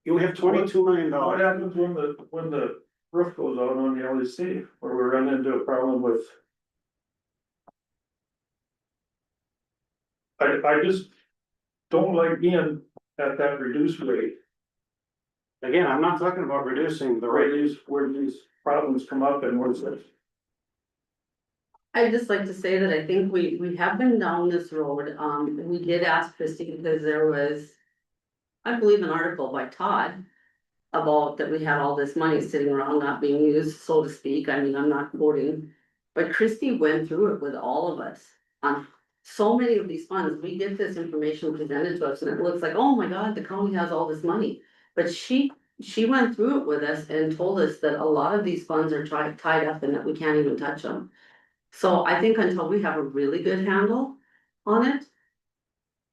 you have $22 million. What happens when the roof goes out on the LEC, where we run into a problem with? I just don't like being at that reduced rate, Again, I'm not talking about reducing the rate. where these problems come up and what's it? I'd just like to say that I think we have been down this road, we did ask Christie because there was. I believe an article by Todd. About that we had all this money sitting around not being used, so to speak, I mean, I'm not quoting. But Christie went through it with all of us on so many of these funds, we get this information presented to us and it looks like, oh my God, the county has all this money. But she went through it with us and told us that a lot of these funds are tied up and that we can't even touch them. So I think until we have a really good handle on it,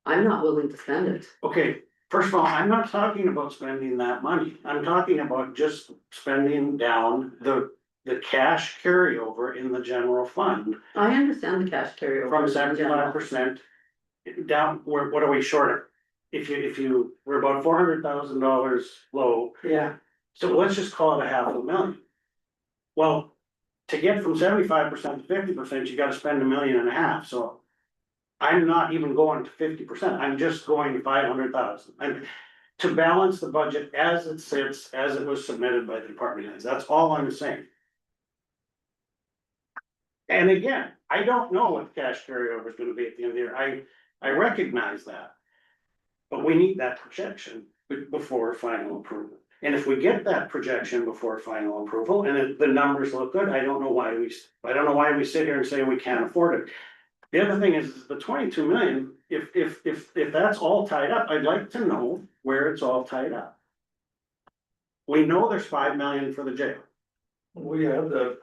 I'm not willing to spend it. Okay, first of all, I'm not talking about spending that money, I'm talking about just spending down the cash carryover in the general fund. I understand the cash carryover. From in general. 75% down, what are we short of? If you, we're about $400,000 low, Yeah. so let's just call it $500,000. Well, to get from 75% to 50%, you gotta spend $1.5 million, so. I'm not even going to 50%, I'm just going to 500,000. And to balance the budget as it sits, as it was submitted by the department heads, that's all I'm saying. And again, I don't know what the cash carryover is gonna be at the end of the year, I recognize that. But we need that projection before final approval. And if we get that projection before final approval and the numbers look good, I don't know why we sit here and say we can't afford it. The other thing is the 22 million, if that's all tied up, I'd like to know where it's all tied up. We know there's 5 million for the jail. We have the,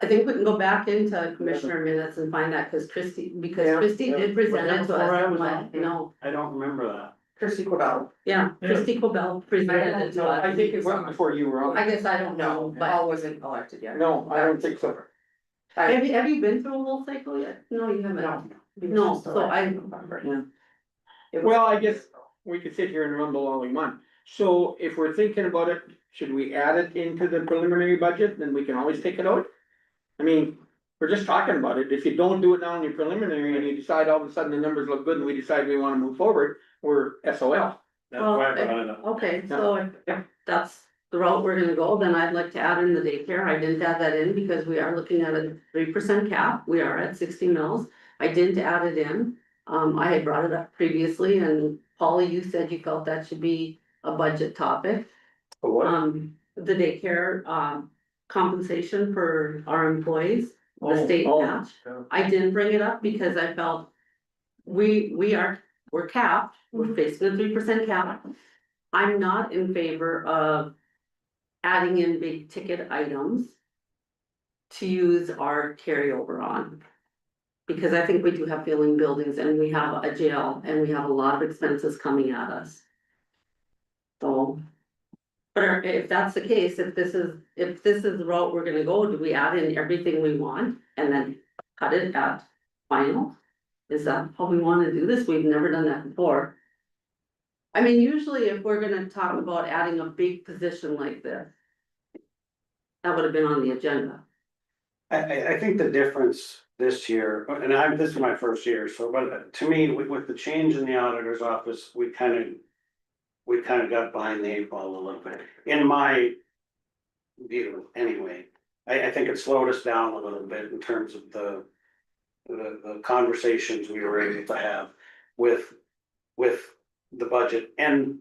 I think we can go back into commissioner minutes and find that, because Christie did present it to Before I was us, on? but no, I don't remember that. Christie Cordell. yeah, Christie Cobell presented it to us. I think it was before you were on. I guess I don't know, No, but Paul wasn't elected yet. No, I don't think so. have you been through a whole cycle yet? No, you haven't. No, so Well, I guess we could sit here and rumble all we want. So if we're thinking about it, should we add it into the preliminary budget? Then we can always take it out. I mean, we're just talking about it. If you don't do it now in your preliminary and you decide all of a sudden the numbers look good and we decide we wanna move forward, we're SOL. That's why I brought it up. Okay, so if that's the route we're gonna go, then I'd like to add in the daycare. I didn't add that in because we are looking at a 3% cap. We are at 60 mils. I didn't add it in. I had brought it up previously and Polly, you said you felt that should be a budget topic. The daycare, compensation for our employees, the state match. yeah. I didn't bring it up because I felt we're capped, we're facing a 3% cap. I'm not in favor of adding in big ticket items to use our carryover on. Because I think we do have failing buildings and we have a jail and we have a lot of expenses coming at us. So. But if that's the case, if this is the route we're gonna go, do we add in everything we want and then cut it at final? Is that how we wanna do this? We've never done that before. I mean, usually if we're gonna talk about adding a big position like this. that would have been on the agenda. I think the difference this year, and this is my first year, so, but to me, with the change in the auditor's office, we kind of got behind the eight ball a little bit, in my view, anyway. I think it slowed us down a little bit in terms of the conversations we were able to have with the budget, and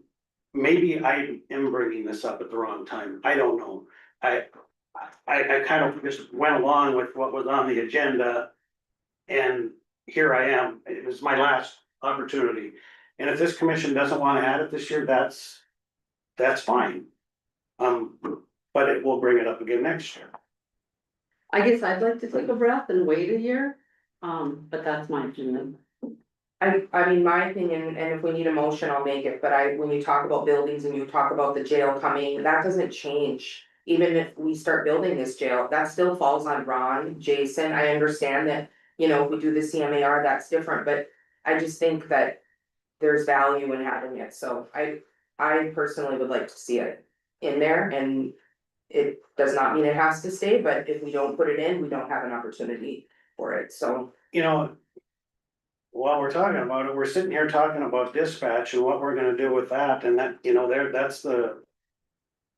maybe I am bringing this up at the wrong time, I don't know. I kind of just went along with what was on the agenda. And here I am, it was my last opportunity. And if this commission doesn't want to add it this year, that's fine. But it will bring it up again next year. I guess I'd like to take a breath and wait a year, but that's my opinion. I mean, my opinion, and if we need a motion, I'll make it, but when you talk about buildings and you talk about the jail coming, that doesn't change. Even if we start building this jail, that still falls on Ron, Jason, I understand that, you know, if we do the CMAR, that's different, but I just think that there's value in having it, so I personally would like to see it in there, and it does not mean it has to stay, but if we don't put it in, we don't have an opportunity for it, so. You know, while we're talking about it, we're sitting here talking about dispatch and what we're gonna do with that, and that, you know, that's the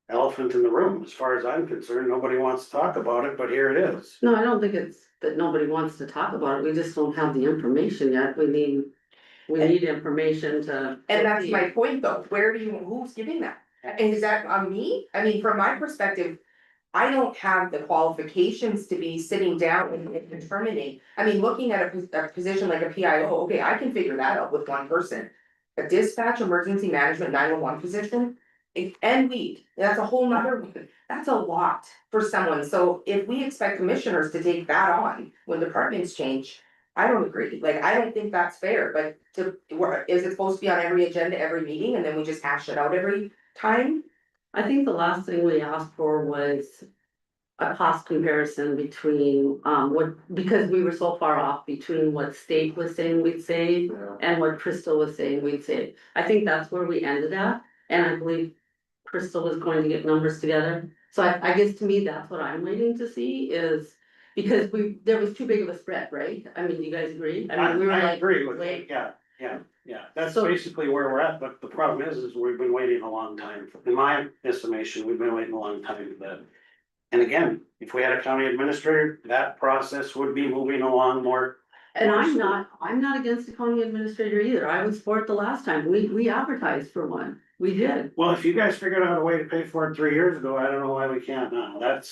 elephant in the room, as far as I'm concerned. Nobody wants to talk about it, but here it is. No, I don't think it's that nobody wants to talk about it, we just don't have the information yet, we need information to. And that's my point though, who's giving that? And is that on me? I mean, from my perspective, I don't have the qualifications to be sitting down and determining. I mean, looking at a position like a PIO, okay, I can figure that out with one person. A dispatch, emergency management, 911 position, and lead, that's a whole nother one. That's a lot for someone. So if we expect commissioners to take that on when departments change, I don't agree. Like, I don't think that's fair, but is it supposed to be on every agenda, every meeting, and then we just hash it out every time? I think the last thing we asked for was a cost comparison between, because we were so far off between what state was saying we'd save and what Crystal was saying we'd save. I think that's where we ended at, and I believe Crystal was going to get numbers together. So I guess to me, that's what I'm waiting to see is, because there was too big of a spread, right? I mean, do you guys agree? I mean, we were I like, agree with wait. it, yeah, that's So- basically where we're at, but the problem is we've been waiting a long time. In my estimation, we've been waiting a long time for that. And again, if we had a county administrator, that process would be moving along more. And I'm not against the county administrator either. I was for it the last time. We advertised for one. We did. Well, if you guys figured out a way to pay for it 3 years ago, I don't know why we can't now,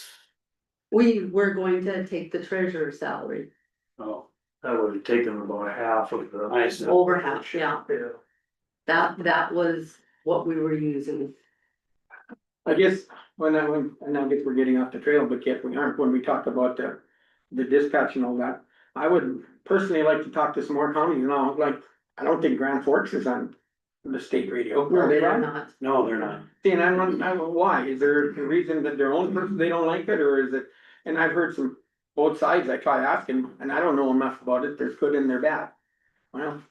We were going to take the treasurer's salary, oh, That would have taken about half of the. I see. over half, yeah. Yeah. That was what we were using. I guess, and I guess we're getting off the trail, but yet we aren't, when we talk about the dispatch and all that. I would personally like to talk to some more counties, you know, like, I don't think Grand Forks is on the state radio. No, they are on? not. no, they're not. See, and I'm, why, is there a reason that their own person, they don't like it, or is it, and I've heard some, both sides, I try asking, and I don't know enough about it, there's good and there's bad. Well,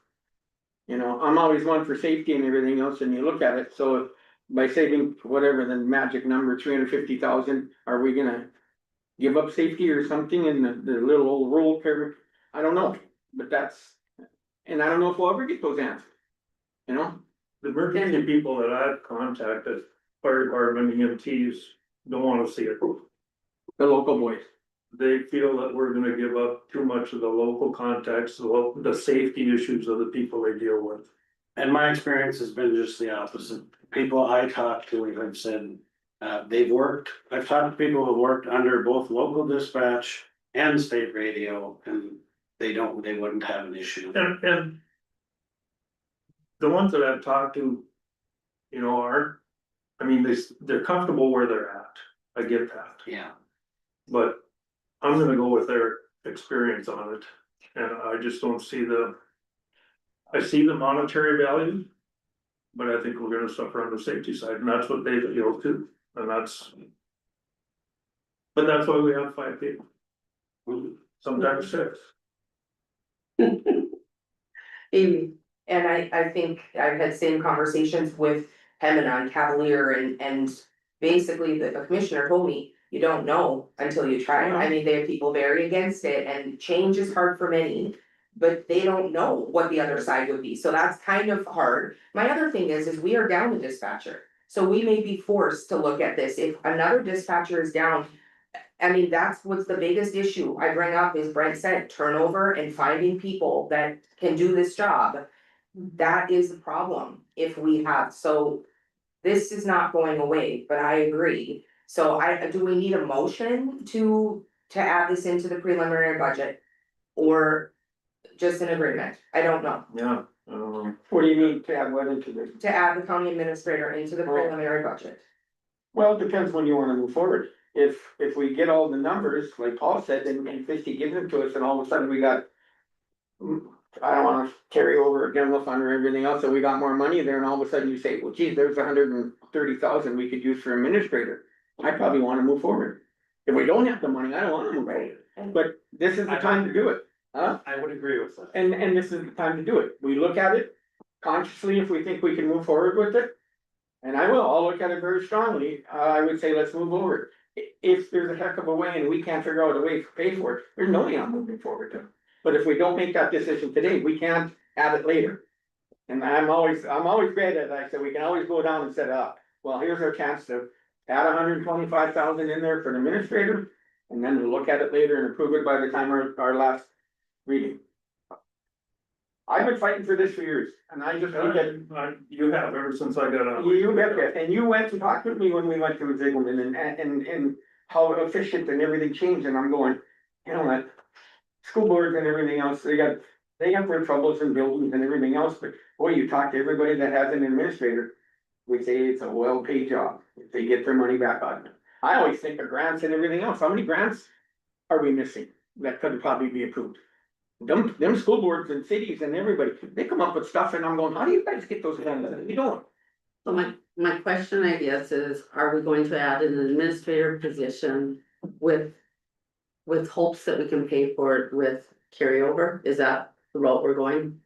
you know, I'm always one for safety and everything else, and you look at it, so if by saving whatever the magic number, 350,000, are we gonna give up safety or something in the little old rural area? I don't know, but that's, and I don't know if we'll ever get those answers, you know? The emergency people that I've contacted, fire department, EMTs, don't wanna see it. The local boys. They feel that we're gonna give up too much of the local context, the safety issues of the people they deal with. And my experience has been just the opposite. People I talk to have said, I've talked to people who worked under both local dispatch and state radio, and they wouldn't have an issue. And the ones that I've talked to, you know, I mean, they're comfortable where they're at. I get that. Yeah. But I'm gonna go with their experience on it, and I just don't see I see the monetary value. But I think we're gonna suffer on the safety side, and that's what they feel too, and but that's why we have 5 people, sometimes 6. Amy, And I think I've had same conversations with Hemina and Cavalier and basically the commissioner told me, You don't know until you try. I mean, there are people very against it and change is hard for many. But they don't know what the other side would be, so that's kind of hard. My other thing is we are down a dispatcher. So we may be forced to look at this, if another dispatcher is down. I mean, that's what's the biggest issue I bring up is Brent said turnover and finding people that can do this job. That is the problem if we have, so. This is not going away, but I agree. So do we need a motion to add this into the preliminary budget? Or just an agreement? I don't know. Yeah, What do you mean to add what into this? To add the county administrator into the preliminary budget. Well, it depends when you wanna move forward. If we get all the numbers, like Paul said, and Christie gives them to us, and all of a sudden we got. I don't wanna carry over a general fund or everything else, so we got more money there, and all of a sudden you say, well, geez, there's 130,000 we could use for administrator. I probably wanna move forward. If we don't have the money, I don't wanna move forward, but this is the time to do it, huh? I would agree with that. And this is the time to do it. We look at it consciously if we think we can move forward with it. And I'll look at it very strongly. I would say let's move forward. If there's a heck of a way and we can't figure out a way to pay for it, there's no way I'm moving forward to. But if we don't make that decision today, we can't add it later. And I'm always great at that. I said, we can always go down and set it up. Well, here's our chance to add 125,000 in there for the administrator. And then we'll look at it later and approve it by the time our last reading. I've been fighting for this for years, and I just think that you have ever since I got on. you betcha, and you went to talk with me when we went to Ziegleman and how efficient and everything changed, and I'm going, you know what? School boards and everything else, they got their troubles and buildings and everything else, but boy, you talk to everybody that has an administrator. We say it's a well-paid job, if they get their money back on it. I always think of grants and everything else, how many grants are we missing that could probably be approved? Them school boards and cities and everybody, they come up with stuff and I'm going, how do you guys get those done? You don't. So my question, I guess, is, are we going to add an administrator position with hopes that we can pay for it with carryover? Is that the route we're going?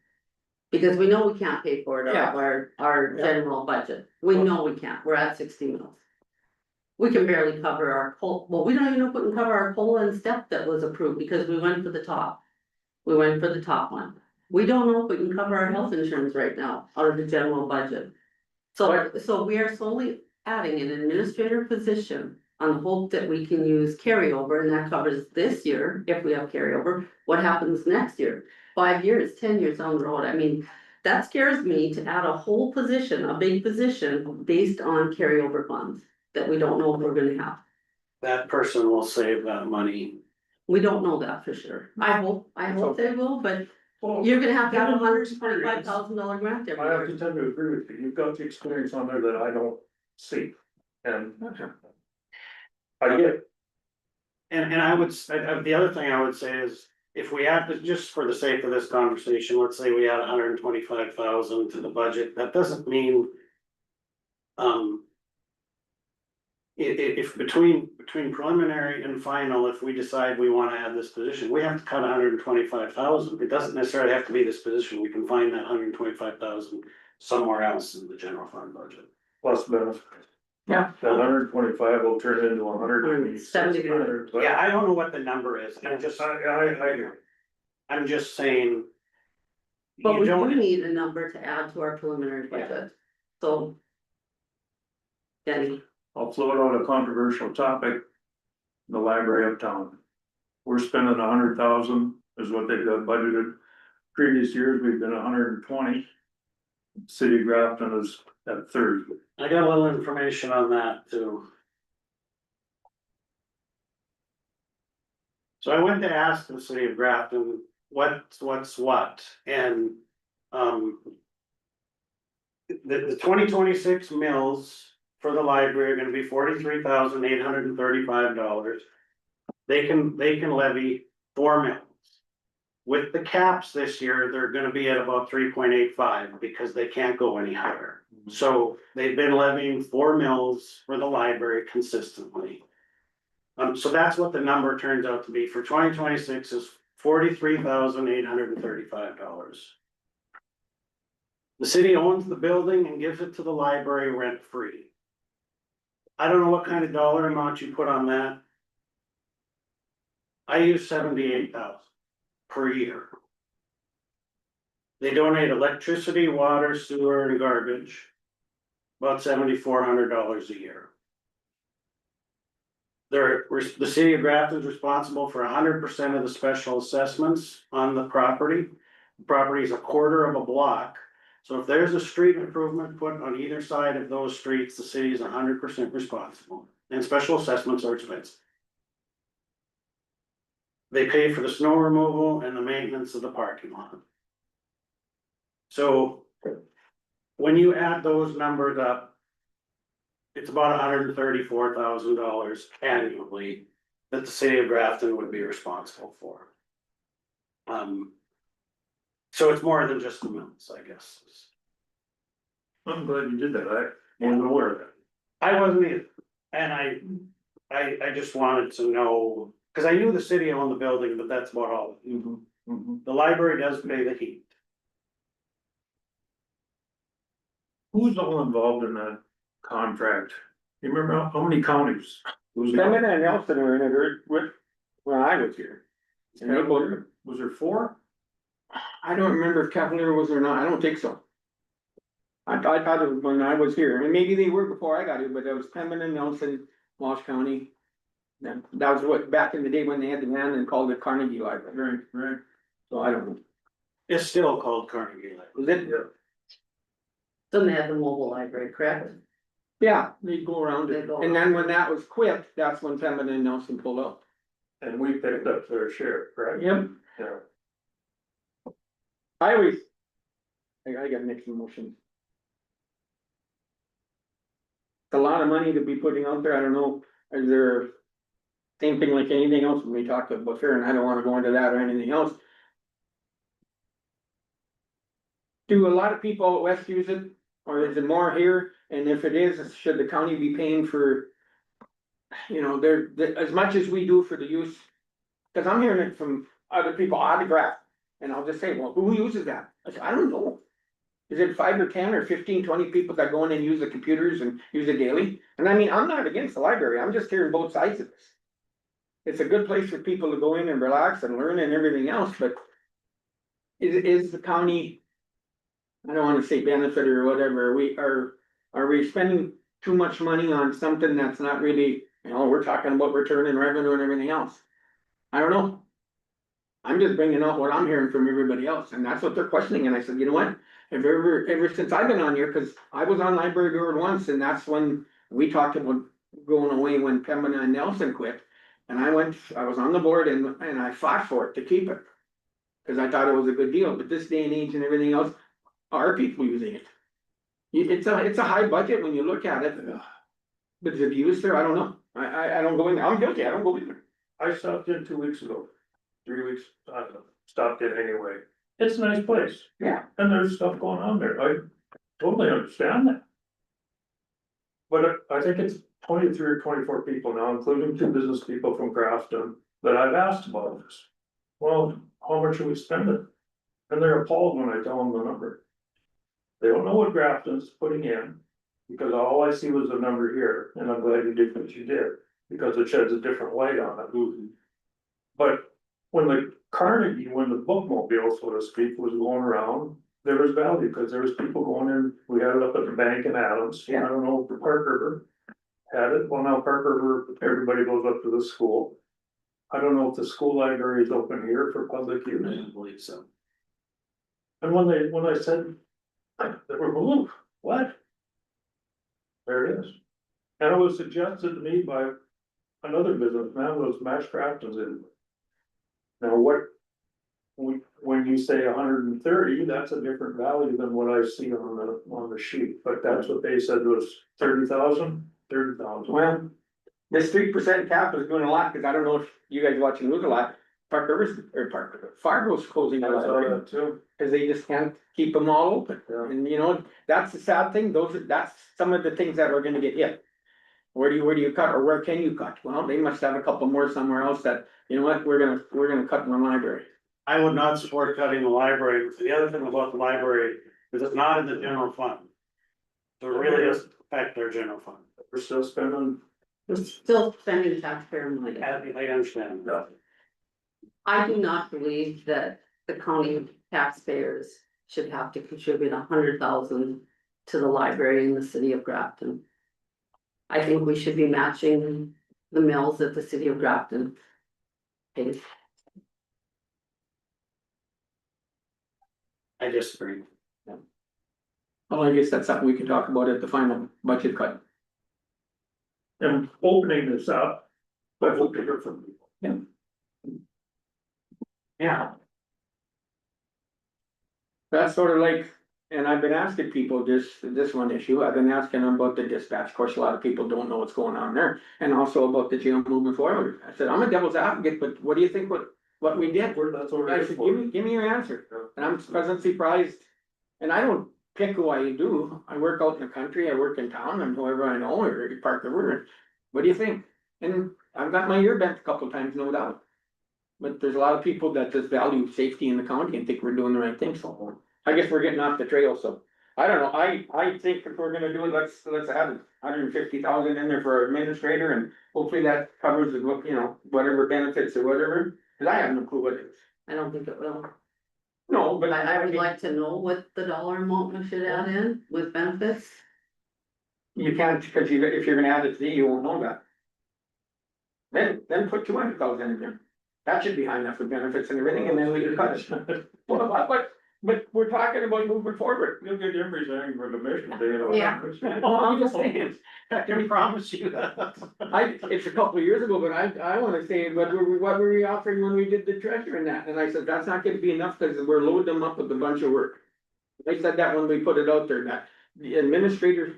Because we know we can't pay for it out of our general budget. We know we can't. We're at 60 mils. We can barely cover our well, we don't even know if we can cover our COLA and step that was approved because we went for the top. We went for the top one. We don't know if we can cover our health insurance right now out of the general budget. So we are slowly adding an administrator position on the hope that we can use carryover, and that covers this year, if we have carryover. What happens next year? 5 years, 10 years down the road? I mean, that scares me to add a whole position, a big position, based on carryover funds that we don't know if we're gonna have. That person will save that money. We don't know that for sure. I hope they will, but you're gonna have to have $125,000 grant every I have year. to tend to agree with you, you've got the experience on there that I don't see, and. I get it. And I would, the other thing I would say is, if we add, just for the sake of this conversation, let's say we add 125,000 to the budget, that doesn't mean. If between preliminary and final, if we decide we wanna add this position, we have to cut 125,000. It doesn't necessarily have to be this position, we can find that 125,000 somewhere else in the general fund budget. Plus benefits. Yeah. That 125 will turn into 170. Yeah, I don't know what the number is, I'm just saying. But You we do don't, need a number to add to our preliminary budget, so. Denny, I'll float out a controversial topic. The library of town. We're spending 100,000 is what they've got budgeted. Previous years, we've been 120. City of Grafton is at 30. I got a little information on that too. So I went to ask the city of Grafton, what's what, and, the 2026 mills for the library are gonna be $43,835. They can levy 4 mills. With the caps this year, they're gonna be at about 3.85 because they can't go any higher. So they've been levying 4 mills for the library consistently. So that's what the number turns out to be for 2026 is $43,835. The city owns the building and gives it to the library rent free. I don't know what kind of dollar amount you put on that. I use 78,000 per year. They donate electricity, water, sewer and garbage. About $7,400 a year. The city of Grafton is responsible for 100% of the special assessments on the property. The property is a quarter of a block. So if there's a street improvement put on either side of those streets, the city is 100% responsible, and special assessments are expensive. They pay for the snow removal and the maintenance of the parking lot. So when you add those numbers up, it's about $134,000 annually that the city of Grafton would be responsible for. So it's more than just the mills, I guess. I'm glad you did that, I wasn't aware of that. I wasn't either, and I just wanted to know, cause I knew the city owned the building, but that's about all. The library does pay the heat. Who's all involved in that contract? You remember how many counties? Who's Pembina and Nelson were in it with, when I was here. And they both, Was there 4? I don't remember if Cavalier was or not, I don't think so. I thought it was when I was here, and maybe they were before I got here, but it was Pembina, Nelson, Walsh County. Then that was what, back in the day when they had the van and called it Carnegie Library. Right. So I don't know. It's still called Carnegie Library. Was it? Then they have the mobile library, correct? Yeah, they'd go around it, They'd go and then when that was quit, that's when Pembina and Nelson pulled up. And we picked up their share, correct? Yep. Yeah. I always. I got mixed emotions. It's a lot of money to be putting out there, I don't know, is there? Same thing like anything else when we talked about here, and I don't wanna go into that or anything else. Do a lot of people out west use it, or is it more here, and if it is, should the county be paying for? You know, as much as we do for the use. Cause I'm hearing it from other people out of Grafton, and I'll just say, well, who uses that? I said, I don't know. Is it 5 or 10 or 15, 20 people that go in and use the computers and use it daily? And I mean, I'm not against the library, I'm just hearing both sides of this. It's a good place for people to go in and relax and learn and everything else, but. Is the county? I don't wanna say benefit or whatever, are we spending too much money on something that's not really, you know, we're talking about return and revenue and everything else. I don't know. I'm just bringing out what I'm hearing from everybody else, and that's what they're questioning, and I said, you know what? Ever since I've been on here, cause I was on library board once, and that's when we talked about going away when Pembina and Nelson quit. And I was on the board and I fought for it to keep it. Cause I thought it was a good deal, but this day and age and everything else, are people using it? It's a high budget when you look at it. But is it used there? I don't know. I don't go in there. I'm guilty. I don't go in there. I stopped in 2 weeks ago, 3 weeks, I don't know, stopped in anyway. It's a nice place. Yeah. And there's stuff going on there, I totally understand that. But I think it's 23 or 24 people now, including 2 business people from Grafton, that I've asked about this. Well, how much are we spending? And they're appalled when I tell them the number. They don't know what Grafton's putting in, because all I see was the number here, and I'm glad you did what you did, because it sheds a different light on it. But when the Carnegie, when the bookmobile, so to speak, was going around, there was value, because there was people going in, we had it up at the bank in Adams, I don't know if the Park River had it, well, now Park River, everybody goes up to the school. I don't know if the school library is open here for public use. I don't believe so. And when I said, they were, ooh, what? There it is. And it was suggested to me by another businessman, was Max Crafton's in. Now, when you say 130, that's a different value than what I see on the sheet, but that's what they said was 30,000. Well, this 3% cap is doing a lot, cause I don't know if you guys watch the news a lot. Fargo's closing I the saw library, that too. cause they just can't keep them all open. Yeah. And you know, that's the sad thing, that's some of the things that are gonna get hit. Where do you cut, or where can you cut? Well, they must have a couple more somewhere else that, you know what, we're gonna cut in the library. I would not support cutting the library. The other thing about the library is it's not in the general fund. So it really doesn't affect their general fund. We're still spending, We're still spending taxpayer money. I understand that. I do not believe that the county taxpayers should have to contribute 100,000 to the library in the city of Grafton. I think we should be matching the mills that the city of Grafton pays. I disagree. Well, I guess that's something we can talk about at the final budget cut. and opening this up, but hope to hear from people. Yeah. That's sort of like, and I've been asking people this one issue, I've been asking them about the dispatch, of course, a lot of people don't know what's going on there. And also about the jail moving forward, I said, I'm a devil's advocate, but what do you think what we did? That's what I we're said, for. give me your answer, and I'm pleasantly surprised. And I don't pick who I do, I work out in the country, I work in town, and whoever I know, or Park River, what do you think? And I've got my ear bent a couple times, no doubt. But there's a lot of people that just value safety in the county and think we're doing the right thing, so I guess we're getting off the trail, so. I don't know, I think if we're gonna do it, let's add 150,000 in there for our administrator, and hopefully that covers the, you know, whatever benefits or whatever. Cause I have no clue what it is. I don't think it will. No, but I would like to know what the dollar amount we should add in with benefits. you can't, because if you're gonna add it today, you won't know that. Then put 200,000 in there. That should be high enough for benefits and everything, and then we can cut it. But we're talking about moving forward. You'll get everything for the mission, you know. Yeah. Oh, I'm just saying, I can promise you that. it's a couple of years ago, but I wanna say, what were we offering when we did the treasure and that? And I said, that's not gonna be enough, cause we're loading them up with a bunch of work. They said that when we put it out there, that the administrators,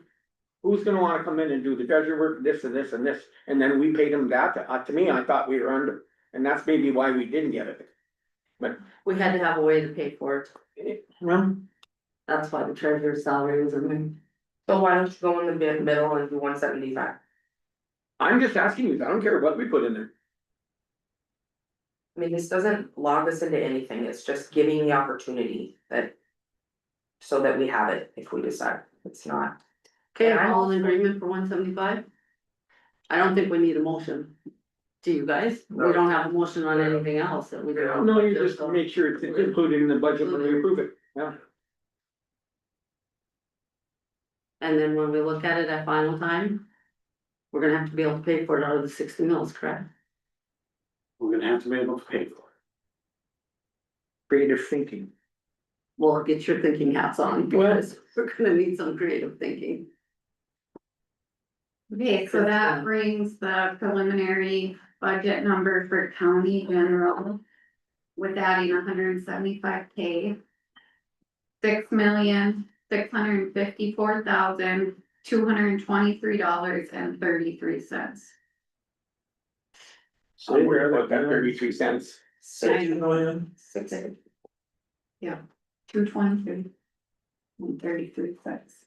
who's gonna wanna come in and do the treasure work, this and this and this, and then we paid them that, to me, I thought we were under, and that's maybe why we didn't get it. We had to have a way to pay for it. Well, That's why the treasurer's salary was in there. So why don't you go in the middle and do 175? I'm just asking you, I don't care what we put in there. I mean, this doesn't lock us into anything, it's just giving the opportunity that. So that we have it if we decide, it's not. Okay, And I'm all in also- agreement for 175? I don't think we need a motion. Do you guys? We No. don't have a motion on anything else that we do. No, you just make sure it's included in the budget when we approve it, yeah. And then when we look at it at final time, we're gonna have to be able to pay for it out of the 60 mils, correct? We're gonna have to be able to pay for it. Creative thinking. Well, get your thinking hats on, because we're gonna need some creative thinking. Okay, so that brings the preliminary budget number for county general. With adding 175K. $6,654,223.33. So we're about that 33 cents. 60 million, 223. And 33 cents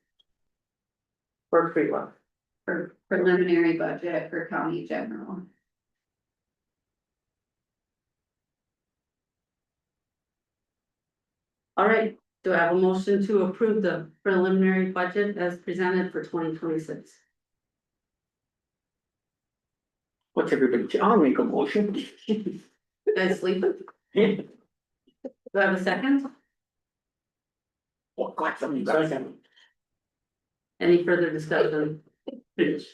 For pre-law. for preliminary budget for county general. All right, do I have a motion to approve the preliminary budget as presented for 2026? What's everybody, I'll make a motion. Guys sleeping? Do I have a second? Oh, got something back. Any further discussion? Yes.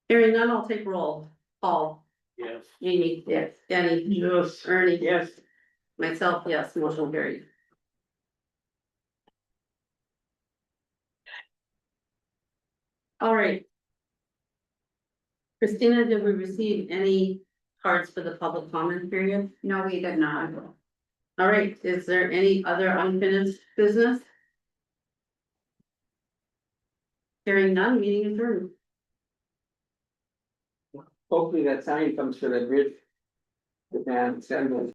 Hearing none, I'll take roll. Paul, Yes. Amy, yes, Danny, Yes. Ernie, Yes. myself, yes, motion carried. All right. Christina, did we receive any cards for the public comment period? No, we did not. All right, is there any other unfinished business? Hearing none, meeting adjourned. Hopefully that sign comes to the bridge. The man send those